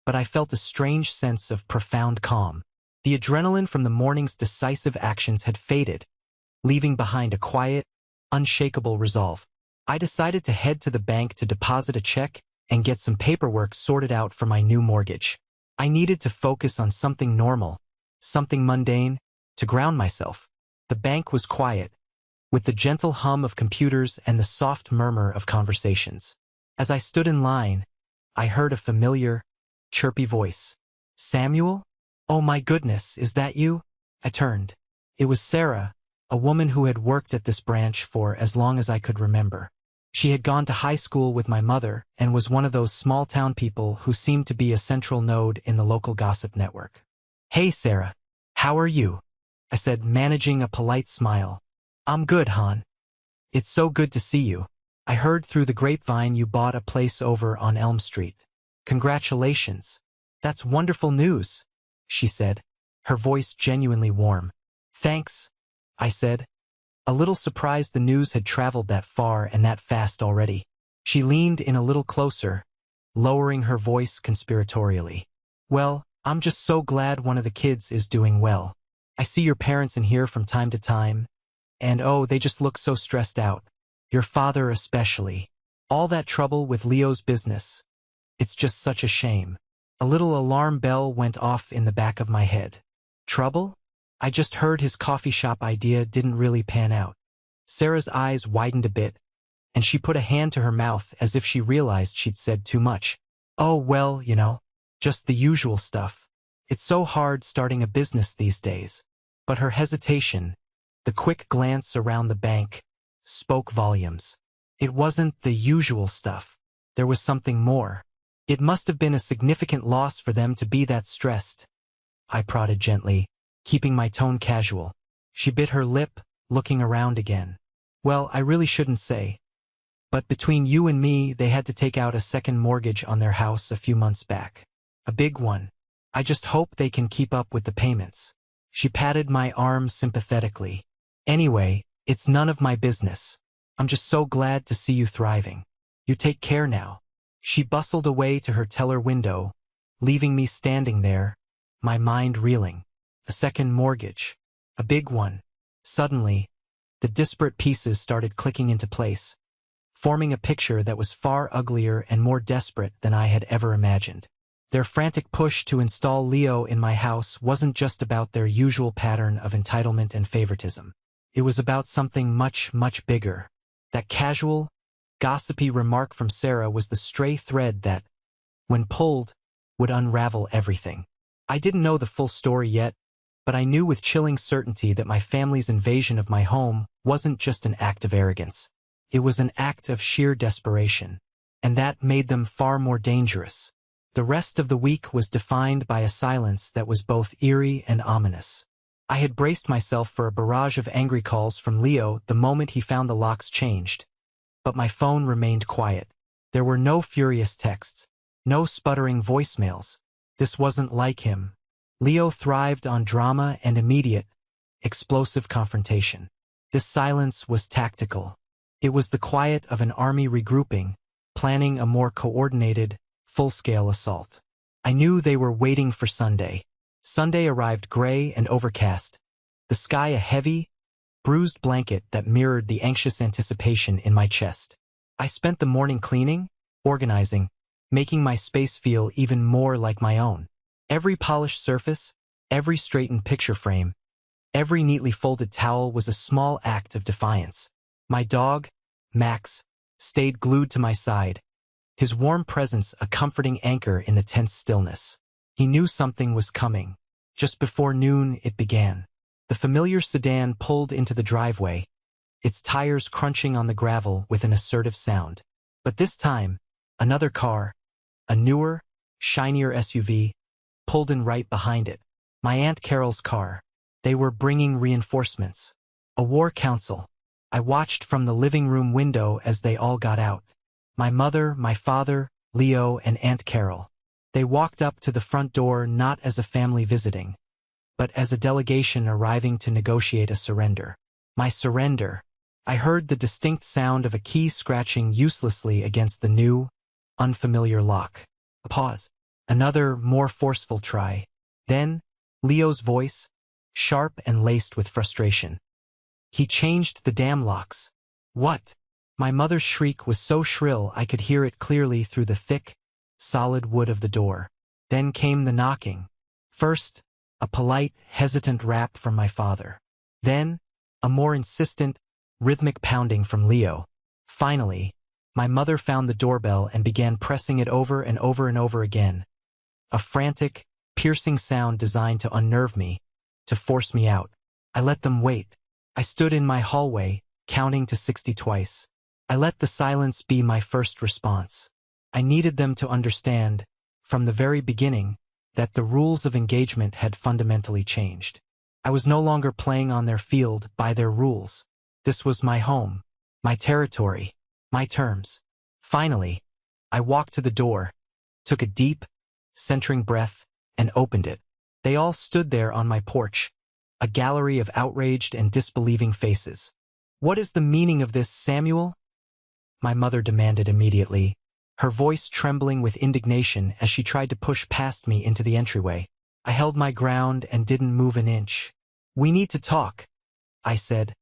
but I felt a strange sense of profound calm. The adrenaline from the morning's decisive actions had faded, leaving behind a quiet, unshakable resolve. I decided to head to the bank to deposit a check and get some paperwork sorted out for my new mortgage. I needed to focus on something normal, something mundane, to ground myself. The bank was quiet, with the gentle hum of computers and the soft murmur of conversations. As I stood in line, I heard a familiar, chirpy voice. "Samuel? Oh my goodness, is that you?" I turned. It was Sarah, a woman who had worked at this branch for as long as I could remember. She had gone to high school with my mother and was one of those small-town people who seemed to be a central node in the local gossip network. "Hey Sarah, how are you?" I said, managing a polite smile. "I'm good, hon. It's so good to see you. I heard through the grapevine you bought a place over on Elm Street. Congratulations. That's wonderful news," she said, her voice genuinely warm. "Thanks," I said, a little surprised the news had traveled that far and that fast already. She leaned in a little closer, lowering her voice conspiratorially. "Well, I'm just so glad one of the kids is doing well. I see your parents in here from time to time, and oh, they just look so stressed out. Your father especially. All that trouble with Leo's business. It's just such a shame." A little alarm bell went off in the back of my head. Trouble? I just heard his coffee shop idea didn't really pan out. Sarah's eyes widened a bit, and she put a hand to her mouth as if she realized she'd said too much. "Oh, well, just the usual stuff. It's so hard starting a business these days." But her hesitation, the quick glance around the bank, spoke volumes. It wasn't the usual stuff. There was something more. It must have been a significant loss for them to be that stressed. I prodded gently, keeping my tone casual. She bit her lip, looking around again. "Well, I really shouldn't say, but between you and me, they had to take out a second mortgage on their house a few months back. A big one. I just hope they can keep up with the payments." She patted my arm sympathetically. "Anyway, it's none of my business. I'm just so glad to see you thriving. You take care now." She bustled away to her teller window, leaving me standing there, my mind reeling. A second mortgage. A big one. Suddenly, the disparate pieces started clicking into place, forming a picture that was far uglier and more desperate than I had ever imagined. Their frantic push to install Leo in my house wasn't just about their usual pattern of entitlement and favoritism. It was about something much, much bigger. That casual, gossipy remark from Sarah was the stray thread that, when pulled, would unravel everything. I didn't know the full story yet, but I knew with chilling certainty that my family's invasion of my home wasn't just an act of arrogance. It was an act of sheer desperation, and that made them far more dangerous. The rest of the week was defined by a silence that was both eerie and ominous. I had braced myself for a barrage of angry calls from Leo the moment he found the locks changed, but my phone remained quiet. There were no furious texts, no sputtering voicemails. This wasn't like him. Leo thrived on drama and immediate, explosive confrontation. This silence was tactical. It was the quiet of an army regrouping, planning a more coordinated, full-scale assault. I knew they were waiting for Sunday. Sunday arrived gray and overcast, the sky a heavy, bruised blanket that mirrored the anxious anticipation in my chest. I spent the morning cleaning, organizing, making my space feel even more like my own. Every polished surface, every straightened picture frame, every neatly folded towel was a small act of defiance. My dog, Max, stayed glued to my side, his warm presence a comforting anchor in the tense stillness. He knew something was coming. Just before noon, it began. The familiar sedan pulled into the driveway, its tires crunching on the gravel with an assertive sound. But this time, another car, a newer, shinier SUV, pulled in right behind it. My Aunt Carol's car. They were bringing reinforcements. A war council. I watched from the living room window as they all got out. My mother, my father, Leo, and Aunt Carol. They walked up to the front door not as a family visiting, but as a delegation arriving to negotiate a surrender. My surrender. I heard the distinct sound of a key scratching uselessly against the new, unfamiliar lock. A pause. Another, more forceful try. Then, Leo's voice, sharp and laced with frustration. He changed the damn locks. What? My mother's shriek was so shrill I could hear it clearly through the thick, solid wood of the door. Then came the knocking. First, a polite, hesitant rap from my father. Then, a more insistent, rhythmic pounding from Leo. Finally, my mother found the doorbell and began pressing it over and over and over again. A frantic, piercing sound designed to unnerve me, to force me out. I let them wait. I stood in my hallway, counting to 60 twice. I let the silence be my first response. I needed them to understand, from the very beginning, that the rules of engagement had fundamentally changed. I was no longer playing on their field by their rules. This was my home, my territory, my terms. Finally, I walked to the door, took a deep, centering breath, and opened it. They all stood there on my porch, a gallery of outraged and disbelieving faces. "What is the meaning of this, Samuel?" my mother demanded immediately, her voice trembling with indignation as she tried to push past me into the entryway. I held my ground and didn't move an inch. "We need to talk," I said,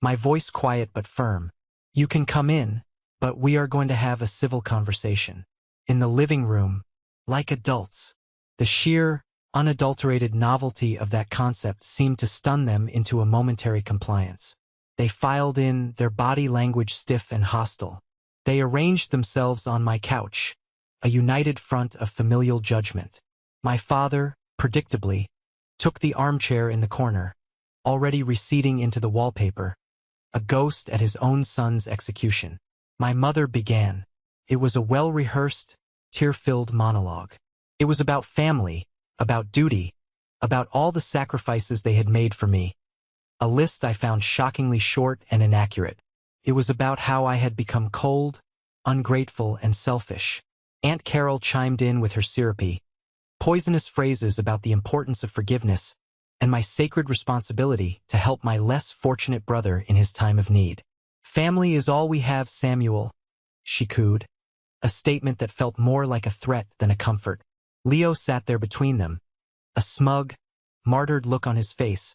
my voice quiet but firm. "You can come in, but we are going to have a civil conversation. In the living room, like adults." The sheer, unadulterated novelty of that concept seemed to stun them into a momentary compliance. They filed in, their body language stiff and hostile. They arranged themselves on my couch, a united front of familial judgment. My father, predictably, took the armchair in the corner, already receding into the wallpaper, a ghost at his own son's execution. My mother began. It was a well-rehearsed, tear-filled monologue. It was about family, about duty, about all the sacrifices they had made for me. A list I found shockingly short and inaccurate. It was about how I had become cold, ungrateful, and selfish. Aunt Carol chimed in with her syrupy, poisonous phrases about the importance of forgiveness and my sacred responsibility to help my less fortunate brother in his time of need. "Family is all we have, Samuel," she cooed, a statement that felt more like a threat than a comfort. Leo sat there between them, a smug, martyred look on his face,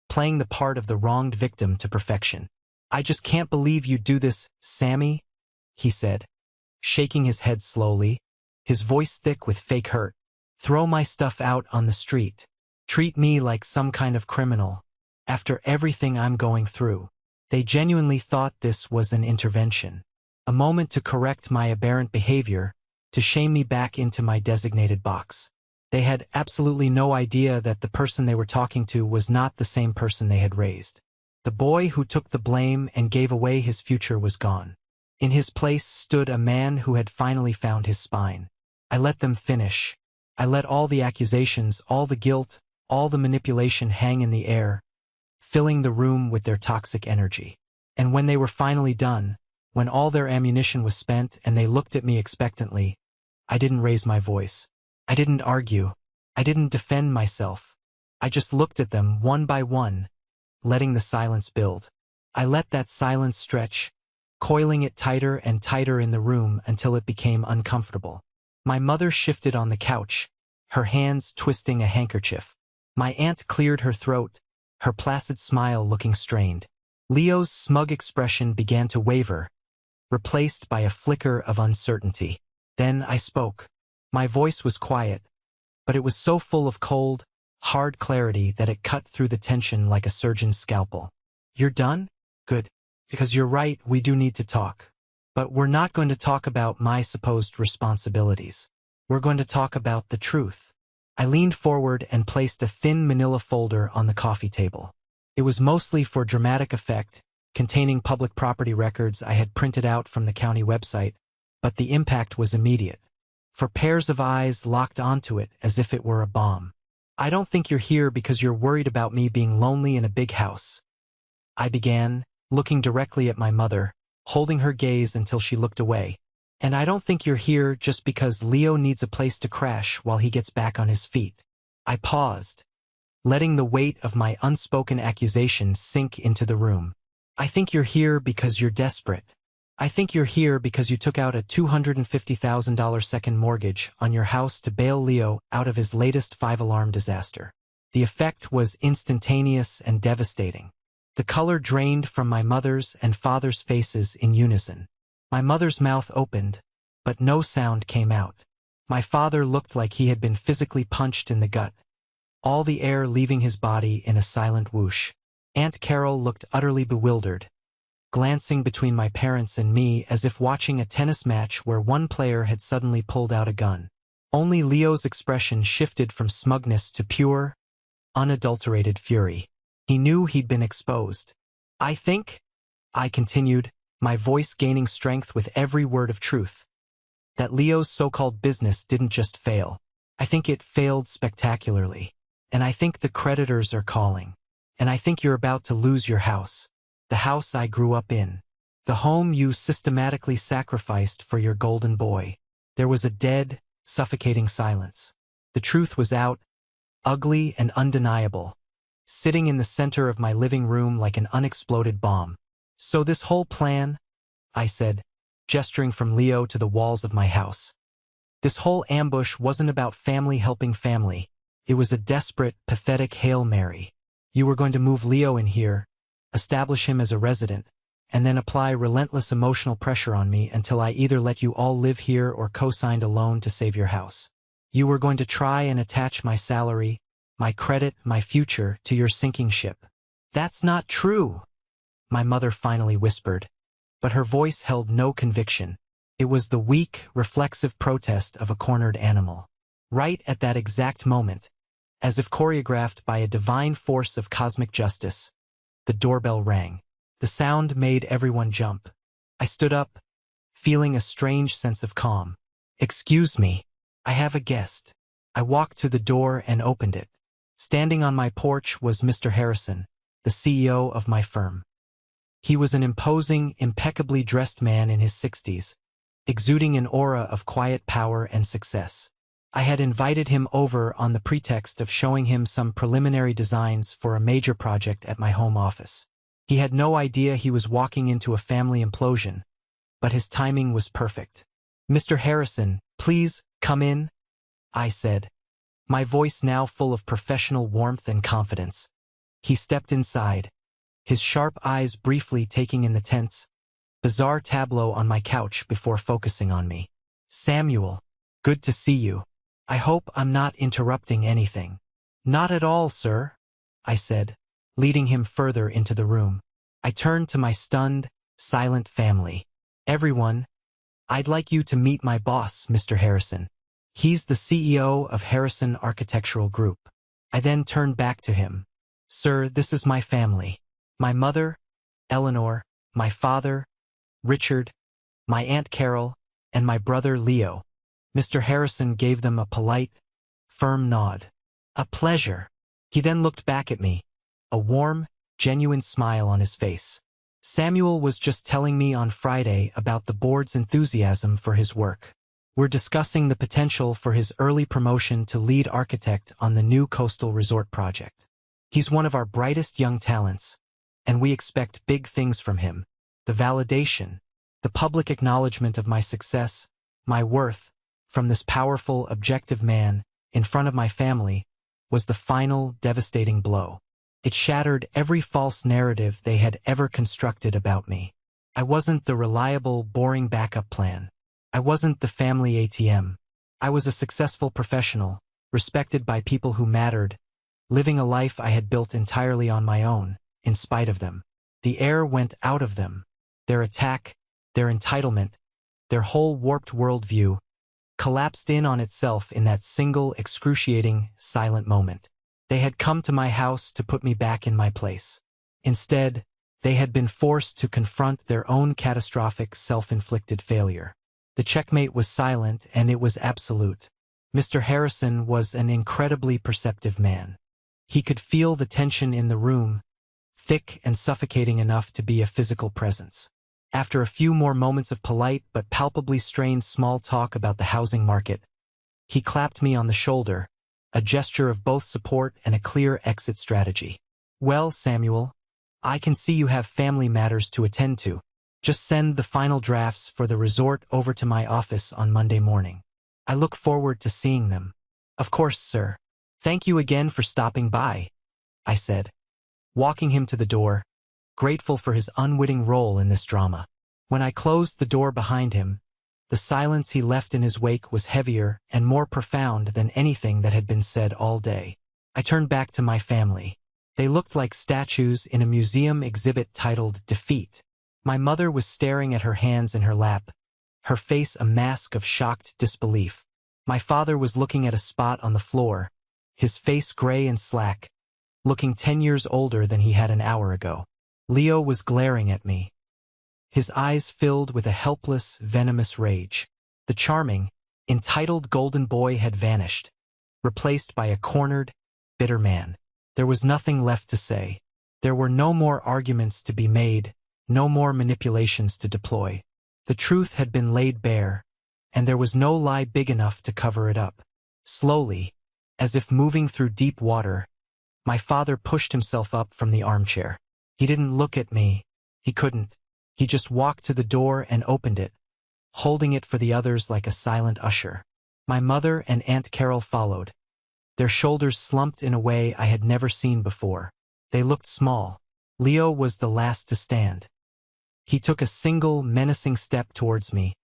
playing the part of the wronged victim to perfection. "I just can't believe you do this, Sammy," he said, shaking his head slowly, his voice thick with fake hurt. "Throw my stuff out on the street. Treat me like some kind of criminal. After everything I'm going through." They genuinely thought this was an intervention, a moment to correct my aberrant behavior, to shame me back into my designated box. They had absolutely no idea that the person they were talking to was not the same person they had raised. The boy who took the blame and gave away his future was gone. In his place stood a man who had finally found his spine. I let them finish. I let all the accusations, all the guilt, all the manipulation hang in the air, filling the room with their toxic energy. And when they were finally done, when all their ammunition was spent and they looked at me expectantly, I didn't raise my voice. I didn't argue. I didn't defend myself. I just looked at them one by one, letting the silence build. I let that silence stretch, coiling it tighter and tighter in the room until it became uncomfortable. My mother shifted on the couch, her hands twisting a handkerchief. My aunt cleared her throat, her placid smile looking strained. Leo's smug expression began to waver, replaced by a flicker of uncertainty. Then I spoke. My voice was quiet, but it was so full of cold, hard clarity that it cut through the tension like a surgeon's scalpel. "You're done? Good. Because you're right, we do need to talk. But we're not going to talk about my supposed responsibilities. We're going to talk about the truth." I leaned forward and placed a thin manila folder on the coffee table. It was mostly for dramatic effect, containing public property records I had printed out from the county website, but the impact was immediate. For pairs of eyes locked onto it as if it were a bomb. "I don't think you're here because you're worried about me being lonely in a big house," I began, looking directly at my mother, holding her gaze until she looked away. "And I don't think you're here just because Leo needs a place to crash while he gets back on his feet." I paused, letting the weight of my unspoken accusation sink into the room. "I think you're here because you're desperate. I think you're here because you took out a $250,000 second mortgage on your house to bail Leo out of his latest 5-alarm disaster." The effect was instantaneous and devastating. The color drained from my mother's and father's faces in unison. My mother's mouth opened, but no sound came out. My father looked like he had been physically punched in the gut, all the air leaving his body in a silent whoosh. Aunt Carol looked utterly bewildered, glancing between my parents and me as if watching a tennis match where one player had suddenly pulled out a gun. Only Leo's expression shifted from smugness to pure, unadulterated fury. He knew he'd been exposed. "I think," I continued, my voice gaining strength with every word of truth, "that Leo's so-called business didn't just fail. I think it failed spectacularly. And I think the creditors are calling. And I think you're about to lose your house. The house I grew up in. The home you systematically sacrificed for your golden boy." There was a dead, suffocating silence. The truth was out, ugly and undeniable, sitting in the center of my living room like an unexploded bomb. "So this whole plan," I said, gesturing from Leo to the walls of my house. "This whole ambush wasn't about family helping family. It was a desperate, pathetic Hail Mary. You were going to move Leo in here, establish him as a resident, and then apply relentless emotional pressure on me until I either let you all live here or co-signed a loan to save your house. You were going to try and attach my salary, my credit, my future to your sinking ship." "That's not true," my mother finally whispered, but her voice held no conviction. It was the weak, reflexive protest of a cornered animal. Right at that exact moment, as if choreographed by a divine force of cosmic justice, the doorbell rang. The sound made everyone jump. I stood up, feeling a strange sense of calm. "Excuse me, I have a guest." I walked to the door and opened it. Standing on my porch was Mr. Harrison, the CEO of my firm. He was an imposing, impeccably dressed man in his 60s, exuding an aura of quiet power and success. I had invited him over on the pretext of showing him some preliminary designs for a major project at my home office. He had no idea he was walking into a family implosion, but his timing was perfect. "Mr. Harrison, please, come in," I said, my voice now full of professional warmth and confidence. He stepped inside, his sharp eyes briefly taking in the tense, bizarre tableau on my couch before focusing on me. "Samuel, good to see you. I hope I'm not interrupting anything." "Not at all, sir," I said, leading him further into the room. I turned to my stunned, silent family. "Everyone, I'd like you to meet my boss, Mr. Harrison. He's the CEO of Harrison Architectural Group." I then turned back to him. "Sir, this is my family. My mother, Eleanor, my father, Richard, my Aunt Carol, and my brother Leo." Mr. Harrison gave them a polite, firm nod. "A pleasure." He then looked back at me, a warm, genuine smile on his face. "Samuel was just telling me on Friday about the board's enthusiasm for his work. We're discussing the potential for his early promotion to lead architect on the new coastal resort project. He's one of our brightest young talents, and we expect big things from him. The validation, the public acknowledgement of my success, my worth, from this powerful, objective man in front of my family, was the final, devastating blow. It shattered every false narrative they had ever constructed about me. I wasn't the reliable, boring backup plan. I wasn't the family ATM. I was a successful professional, respected by people who mattered, living a life I had built entirely on my own, in spite of them. The air went out of them. Their attack, their entitlement, their whole warped worldview, collapsed in on itself in that single, excruciating, silent moment. They had come to my house to put me back in my place. Instead, they had been forced to confront their own catastrophic self-inflicted failure. The checkmate was silent, and it was absolute. Mr. Harrison was an incredibly perceptive man. He could feel the tension in the room, thick and suffocating enough to be a physical presence. After a few more moments of polite but palpably strained small talk about the housing market, he clapped me on the shoulder, a gesture of both support and a clear exit strategy. "Well, Samuel, I can see you have family matters to attend to. Just send the final drafts for the resort over to my office on Monday morning. I look forward to seeing them." "Of course, sir. Thank you again for stopping by," I said, walking him to the door, grateful for his unwitting role in this drama. When I closed the door behind him, the silence he left in his wake was heavier and more profound than anything that had been said all day. I turned back to my family. They looked like statues in a museum exhibit titled Defeat. My mother was staring at her hands in her lap, her face a mask of shocked disbelief. My father was looking at a spot on the floor, his face gray and slack, looking 10 years older than he had an hour ago. Leo was glaring at me, his eyes filled with a helpless, venomous rage. The charming, entitled golden boy had vanished, replaced by a cornered, bitter man. There was nothing left to say. There were no more arguments to be made, no more manipulations to deploy. The truth had been laid bare, and there was no lie big enough to cover it up. Slowly, as if moving through deep water, my father pushed himself up from the armchair. He didn't look at me. He couldn't. He just walked to the door and opened it, holding it for the others like a silent usher. My mother and Aunt Carol followed, their shoulders slumped in a way I had never seen before. They looked small. Leo was the last to stand. He took a single, menacing step towards me,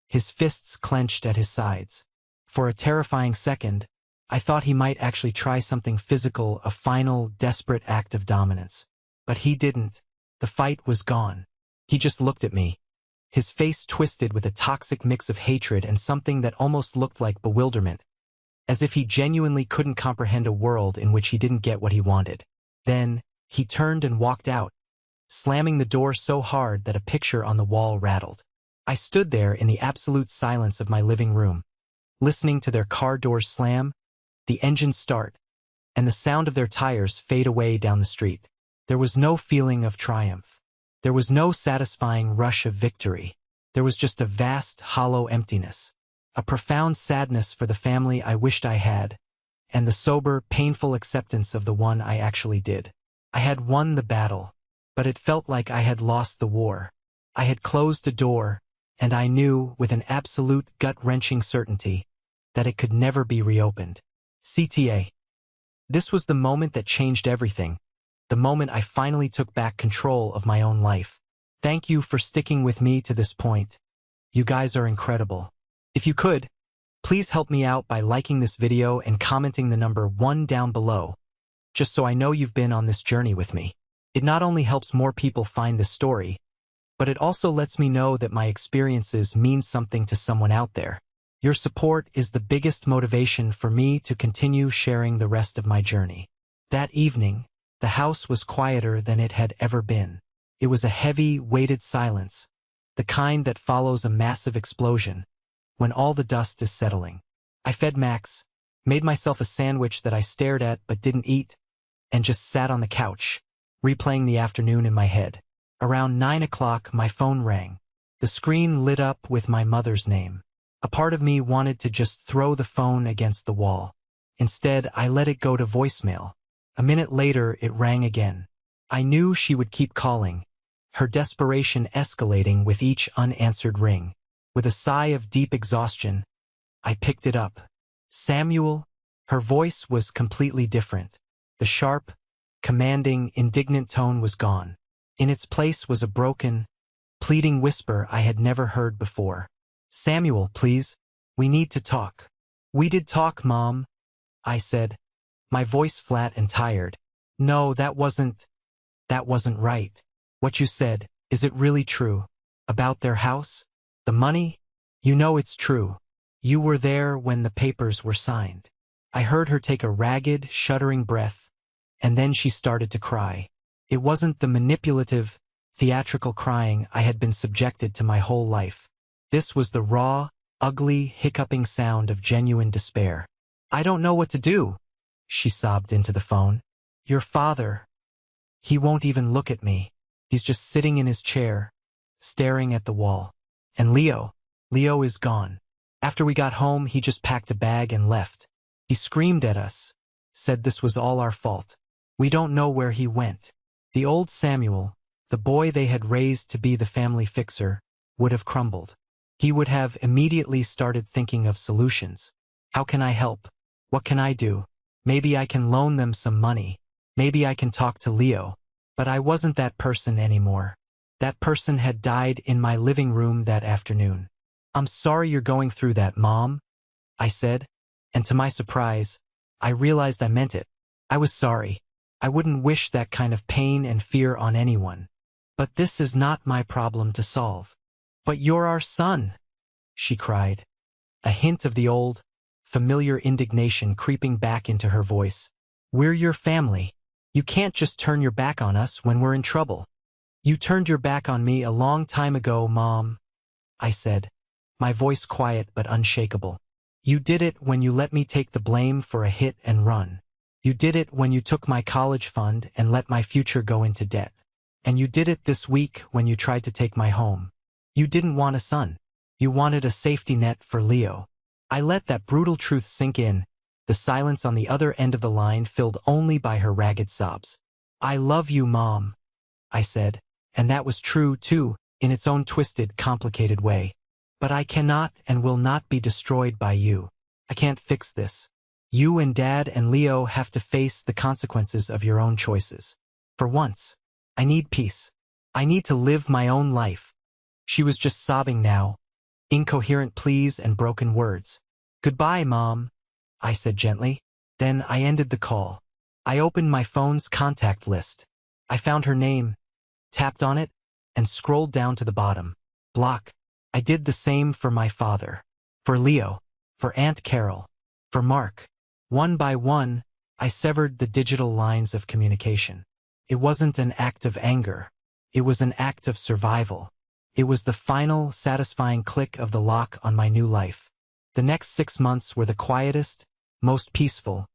his fists clenched at his sides. For a terrifying second, I thought he might actually try something physical, a final, desperate act of dominance. But he didn't. The fight was gone. He just looked at me, his face twisted with a toxic mix of hatred and something that almost looked like bewilderment, as if he genuinely couldn't comprehend a world in which he didn't get what he wanted. Then, he turned and walked out, slamming the door so hard that a picture on the wall rattled. I stood there in the absolute silence of my living room, listening to their car doors slam, the engines start, and the sound of their tires fade away down the street. There was no feeling of triumph. There was no satisfying rush of victory. There was just a vast, hollow emptiness, a profound sadness for the family I wished I had, and the sober, painful acceptance of the one I actually did. I had won the battle, but it felt like I had lost the war. I had closed a door, and I knew, with an absolute gut-wrenching certainty, that it could never be reopened. CTA. This was the moment that changed everything, the moment I finally took back control of my own life. Thank you for sticking with me to this point. You guys are incredible. If you could, please help me out by liking this video and commenting the number 1 down below, just so I know you've been on this journey with me. It not only helps more people find this story, but it also lets me know that my experiences mean something to someone out there. Your support is the biggest motivation for me to continue sharing the rest of my journey. That evening, the house was quieter than it had ever been. It was a heavy, weighted silence, the kind that follows a massive explosion, when all the dust is settling. I fed Max, made myself a sandwich that I stared at but didn't eat, and just sat on the couch, replaying the afternoon in my head. Around 9 o'clock, my phone rang. The screen lit up with my mother's name. A part of me wanted to just throw the phone against the wall. Instead, I let it go to voicemail. A minute later, it rang again. I knew she would keep calling, her desperation escalating with each unanswered ring. With a sigh of deep exhaustion, I picked it up. "Samuel?" Her voice was completely different. The sharp, commanding, indignant tone was gone. In its place was a broken, pleading whisper I had never heard before. "Samuel, please. We need to talk." "We did talk, Mom," I said, my voice flat and tired. "No, that wasn't right. What you said, is it really true? About their house? The money? You know it's true. You were there when the papers were signed." I heard her take a ragged, shuddering breath, and then she started to cry. It wasn't the manipulative, theatrical crying I had been subjected to my whole life. This was the raw, ugly, hiccuping sound of genuine despair. "I don't know what to do," she sobbed into the phone. "Your father, he won't even look at me. He's just sitting in his chair, staring at the wall. And Leo is gone. After we got home, he just packed a bag and left. He screamed at us, said this was all our fault. We don't know where he went." The old Samuel, the boy they had raised to be the family fixer, would have crumbled. He would have immediately started thinking of solutions. How can I help? What can I do? Maybe I can loan them some money. Maybe I can talk to Leo. But I wasn't that person anymore. That person had died in my living room that afternoon. "I'm sorry you're going through that, Mom," I said, and to my surprise, I realized I meant it. I was sorry. I wouldn't wish that kind of pain and fear on anyone. But this is not my problem to solve. "But you're our son," she cried, a hint of the old, familiar indignation creeping back into her voice. "We're your family. You can't just turn your back on us when we're in trouble." "You turned your back on me a long time ago, Mom," I said, my voice quiet but unshakable. "You did it when you let me take the blame for a hit and run. You did it when you took my college fund and let my future go into debt. And you did it this week when you tried to take my home. You didn't want a son. You wanted a safety net for Leo." I let that brutal truth sink in, the silence on the other end of the line filled only by her ragged sobs. "I love you, Mom," I said, and that was true, too, in its own twisted, complicated way. "But I cannot and will not be destroyed by you. I can't fix this. You and Dad and Leo have to face the consequences of your own choices. For once, I need peace. I need to live my own life." She was just sobbing now, incoherent pleas and broken words. "Goodbye, Mom," I said gently. Then I ended the call. I opened my phone's contact list. I found her name, tapped on it, and scrolled down to the bottom. Block. I did the same for my father, for Leo, for Aunt Carol, for Mark. One by one, I severed the digital lines of communication. It wasn't an act of anger. It was an act of survival. It was the final, satisfying click of the lock on my new life. The next 6 months were the quietest, most peaceful,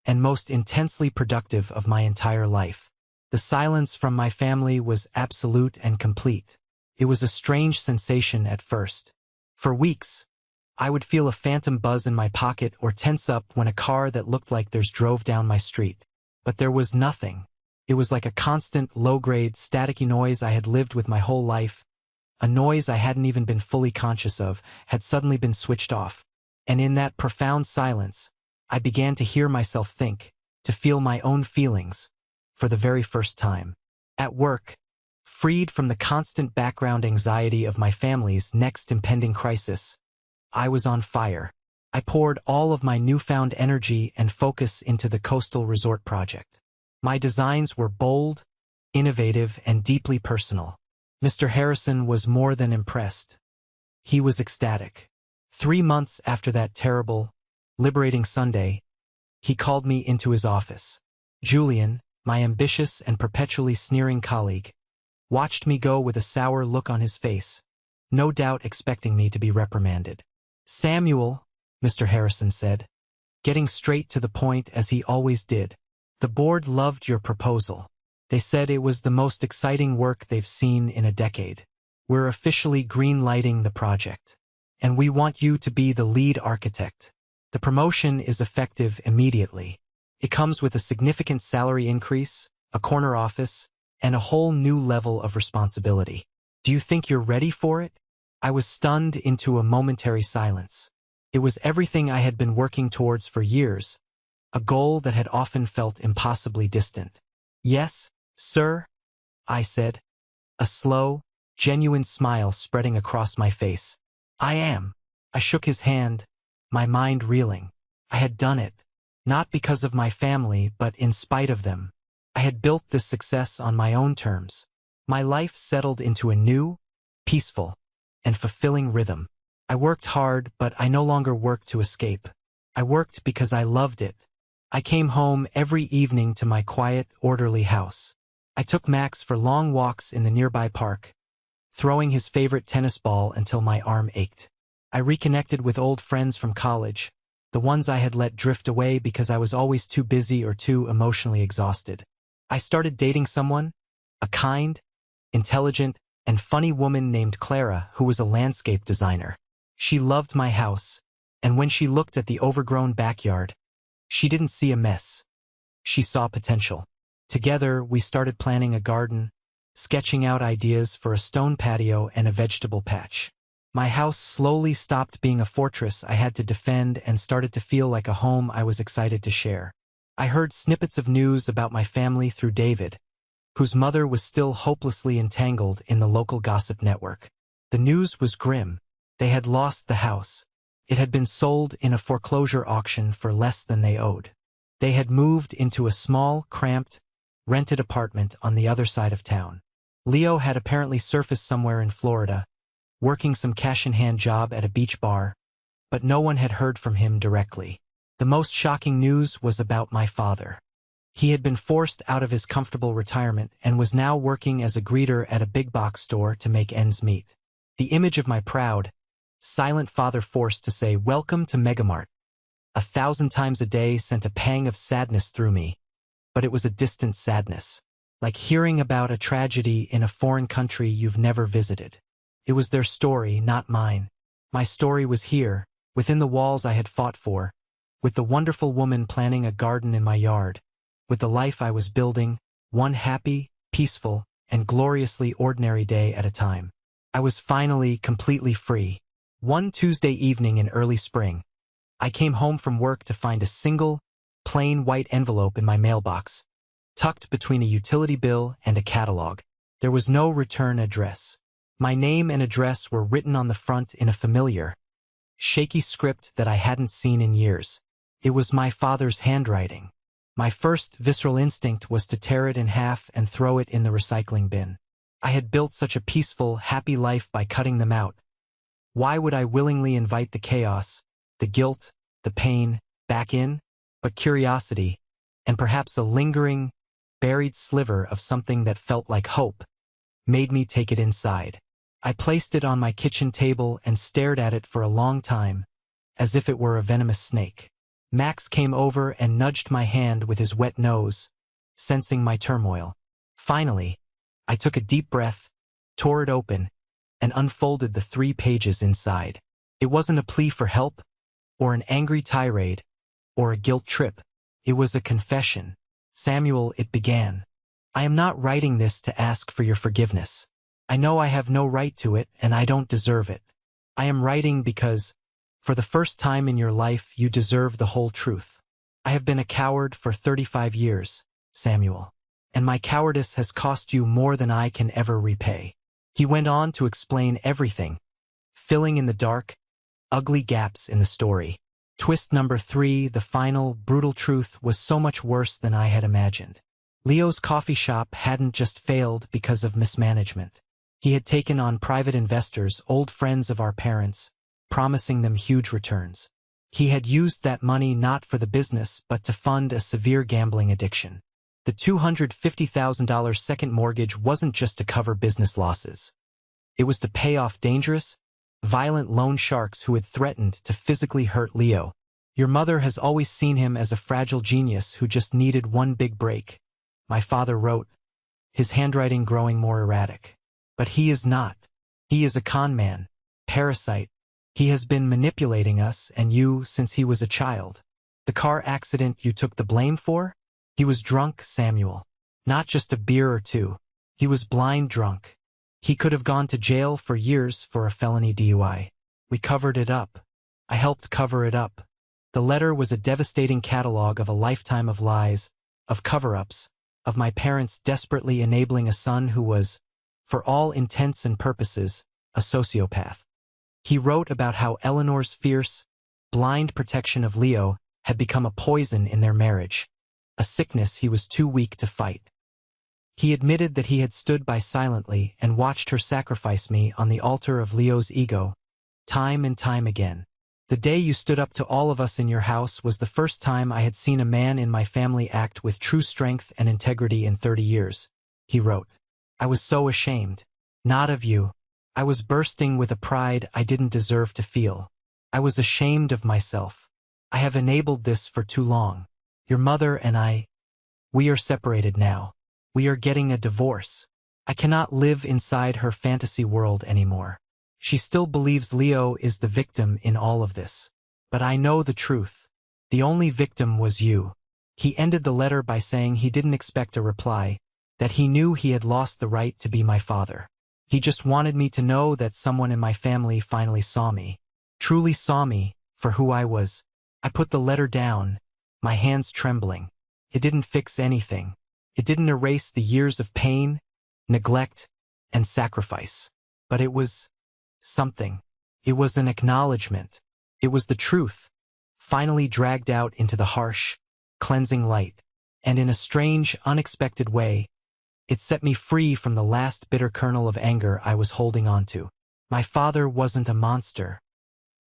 and most intensely productive of my entire life. The silence from my family was absolute and complete. It was a strange sensation at first. For weeks, I would feel a phantom buzz in my pocket or tense up when a car that looked like theirs drove down my street. But there was nothing. It was like a constant, low-grade, staticky noise I had lived with my whole life. A noise I hadn't even been fully conscious of, had suddenly been switched off. And in that profound silence, I began to hear myself think, to feel my own feelings, for the very first time. At work, freed from the constant background anxiety of my family's next impending crisis, I was on fire. I poured all of my newfound energy and focus into the coastal resort project. My designs were bold, innovative, and deeply personal. Mr. Harrison was more than impressed. He was ecstatic. 3 months after that terrible, liberating Sunday, he called me into his office. Julian, my ambitious and perpetually sneering colleague, watched me go with a sour look on his face, no doubt expecting me to be reprimanded. "Samuel," Mr. Harrison said, getting straight to the point as he always did, "the board loved your proposal. They said it was the most exciting work they've seen in a decade. We're officially green-lighting the project. And we want you to be the lead architect. The promotion is effective immediately. It comes with a significant salary increase, a corner office, and a whole new level of responsibility. Do you think you're ready for it?" I was stunned into a momentary silence. It was everything I had been working towards for years, a goal that had often felt impossibly distant. "Yes, sir," I said, a slow, genuine smile spreading across my face. "I am." I shook his hand, my mind reeling. I had done it, not because of my family, but in spite of them. I had built this success on my own terms. My life settled into a new, peaceful, and fulfilling rhythm. I worked hard, but I no longer worked to escape. I worked because I loved it. I came home every evening to my quiet, orderly house. I took Max for long walks in the nearby park, throwing his favorite tennis ball until my arm ached. I reconnected with old friends from college, the ones I had let drift away because I was always too busy or too emotionally exhausted. I started dating someone, a kind, intelligent, and funny woman named Clara who was a landscape designer. She loved my house, and when she looked at the overgrown backyard, she didn't see a mess. She saw potential. Together, we started planning a garden, sketching out ideas for a stone patio and a vegetable patch. My house slowly stopped being a fortress I had to defend and started to feel like a home I was excited to share. I heard snippets of news about my family through David, whose mother was still hopelessly entangled in the local gossip network. The news was grim. They had lost the house. It had been sold in a foreclosure auction for less than they owed. They had moved into a small, cramped, rented apartment on the other side of town. Leo had apparently surfaced somewhere in Florida, working some cash-in-hand job at a beach bar, but no one had heard from him directly. The most shocking news was about my father. He had been forced out of his comfortable retirement and was now working as a greeter at a big-box store to make ends meet. The image of my proud, silent father forced to say, "Welcome to Megamart," 1,000 times a day sent a pang of sadness through me, but it was a distant sadness, like hearing about a tragedy in a foreign country you've never visited. It was their story, not mine. My story was here, within the walls I had fought for, with the wonderful woman planting a garden in my yard, with the life I was building, one happy, peaceful, and gloriously ordinary day at a time. I was finally completely free. One Tuesday evening in early spring, I came home from work to find a single, plain white envelope in my mailbox, tucked between a utility bill and a catalog. There was no return address. My name and address were written on the front in a familiar, shaky script that I hadn't seen in years. It was my father's handwriting. My first visceral instinct was to tear it in half and throw it in the recycling bin. I had built such a peaceful, happy life by cutting them out. Why would I willingly invite the chaos, the guilt, the pain, back in? But curiosity, and perhaps a lingering, buried sliver of something that felt like hope, made me take it inside. I placed it on my kitchen table and stared at it for a long time, as if it were a venomous snake. Max came over and nudged my hand with his wet nose, sensing my turmoil. Finally, I took a deep breath, tore it open, and unfolded the 3 pages inside. It wasn't a plea for help, or an angry tirade, or a guilt trip. It was a confession. "Samuel," it began, "I am not writing this to ask for your forgiveness. I know I have no right to it, and I don't deserve it. I am writing because, for the first time in your life, you deserve the whole truth. I have been a coward for 35 years, Samuel, and my cowardice has cost you more than I can ever repay." He went on to explain everything, filling in the dark, ugly gaps in the story. Twist number 3, the final, brutal truth, was so much worse than I had imagined. Leo's coffee shop hadn't just failed because of mismanagement. He had taken on private investors, old friends of our parents, promising them huge returns. He had used that money not for the business but to fund a severe gambling addiction. The $250,000 second mortgage wasn't just to cover business losses. It was to pay off dangerous, violent loan sharks who had threatened to physically hurt Leo. "Your mother has always seen him as a fragile genius who just needed one big break," my father wrote, his handwriting growing more erratic. "But he is not. He is a con man, parasite. He has been manipulating us and you since he was a child. The car accident you took the blame for? He was drunk, Samuel. Not just a beer or two. He was blind drunk. He could have gone to jail for years for a felony DUI. We covered it up. I helped cover it up." The letter was a devastating catalog of a lifetime of lies, of cover-ups, of my parents desperately enabling a son who was, for all intents and purposes, a sociopath. He wrote about how Eleanor's fierce, blind protection of Leo had become a poison in their marriage, a sickness he was too weak to fight. He admitted that he had stood by silently and watched her sacrifice me on the altar of Leo's ego, time and time again. "The day you stood up to all of us in your house was the first time I had seen a man in my family act with true strength and integrity in 30 years. he wrote. I was so ashamed. Not of you. I was bursting with a pride I didn't deserve to feel. I was ashamed of myself. I have enabled this for too long. Your mother and I, we are separated now. We are getting a divorce. I cannot live inside her fantasy world anymore. She still believes Leo is the victim in all of this. But I know the truth. The only victim was you. He ended the letter by saying he didn't expect a reply, that he knew he had lost the right to be my father. He just wanted me to know that someone in my family finally saw me, truly saw me, for who I was. I put the letter down, my hands trembling. It didn't fix anything. It didn't erase the years of pain, neglect, and sacrifice. But it was something. It was an acknowledgement. It was the truth, finally dragged out into the harsh, cleansing light. And in a strange, unexpected way, it set me free from the last bitter kernel of anger I was holding on to. My father wasn't a monster.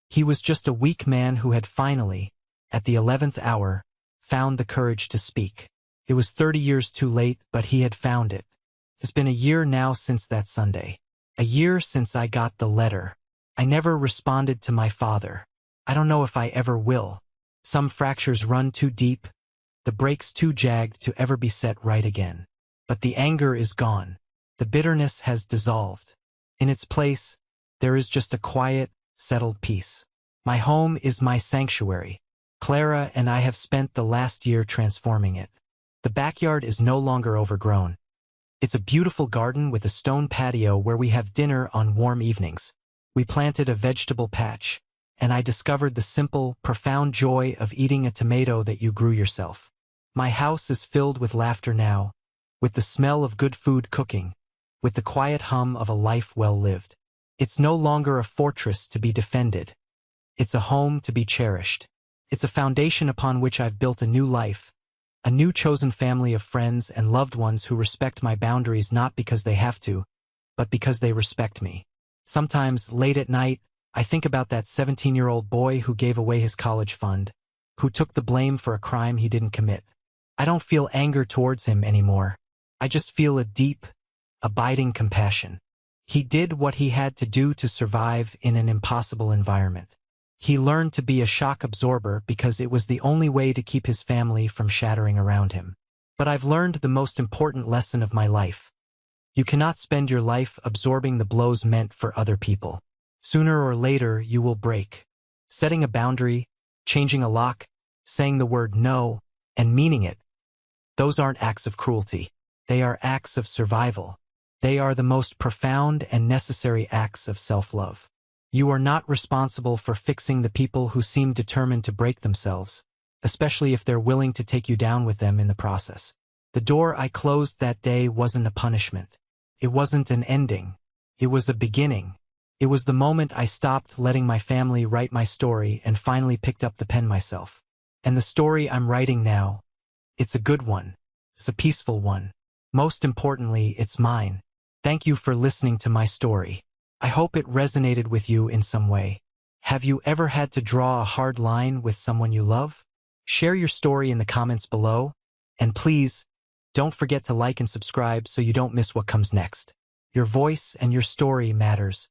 He was just a weak man who had finally, at the 11th hour, found the courage to speak. It was 30 years too late, but he had found it. It's been a year now since that Sunday. A year since I got the letter. I never responded to my father. I don't know if I ever will. Some fractures run too deep, the breaks too jagged to ever be set right again. But the anger is gone. The bitterness has dissolved. In its place, there is just a quiet, settled peace. My home is my sanctuary. Clara and I have spent the last year transforming it. The backyard is no longer overgrown. It's a beautiful garden with a stone patio where we have dinner on warm evenings. We planted a vegetable patch, and I discovered the simple, profound joy of eating a tomato that you grew yourself. My house is filled with laughter now, with the smell of good food cooking, with the quiet hum of a life well lived. It's no longer a fortress to be defended. It's a home to be cherished. It's a foundation upon which I've built a new life, a new chosen family of friends and loved ones who respect my boundaries not because they have to, but because they respect me. Sometimes, late at night, I think about that 17-year-old boy who gave away his college fund, who took the blame for a crime he didn't commit. I don't feel anger towards him anymore. I just feel a deep, abiding compassion. He did what he had to do to survive in an impossible environment. He learned to be a shock absorber because it was the only way to keep his family from shattering around him. But I've learned the most important lesson of my life. You cannot spend your life absorbing the blows meant for other people. Sooner or later, you will break. Setting a boundary, changing a lock, saying the word no, and meaning it. Those aren't acts of cruelty. They are acts of survival. They are the most profound and necessary acts of self-love. You are not responsible for fixing the people who seem determined to break themselves, especially if they're willing to take you down with them in the process. The door I closed that day wasn't a punishment. It wasn't an ending. It was a beginning. It was the moment I stopped letting my family write my story and finally picked up the pen myself. And the story I'm writing now, it's a good one. It's a peaceful one. Most importantly, it's mine. Thank you for listening to my story. I hope it resonated with you in some way. Have you ever had to draw a hard line with someone you love? Share your story in the comments below. And please, don't forget to like and subscribe so you don't miss what comes next. Your voice and your story matters.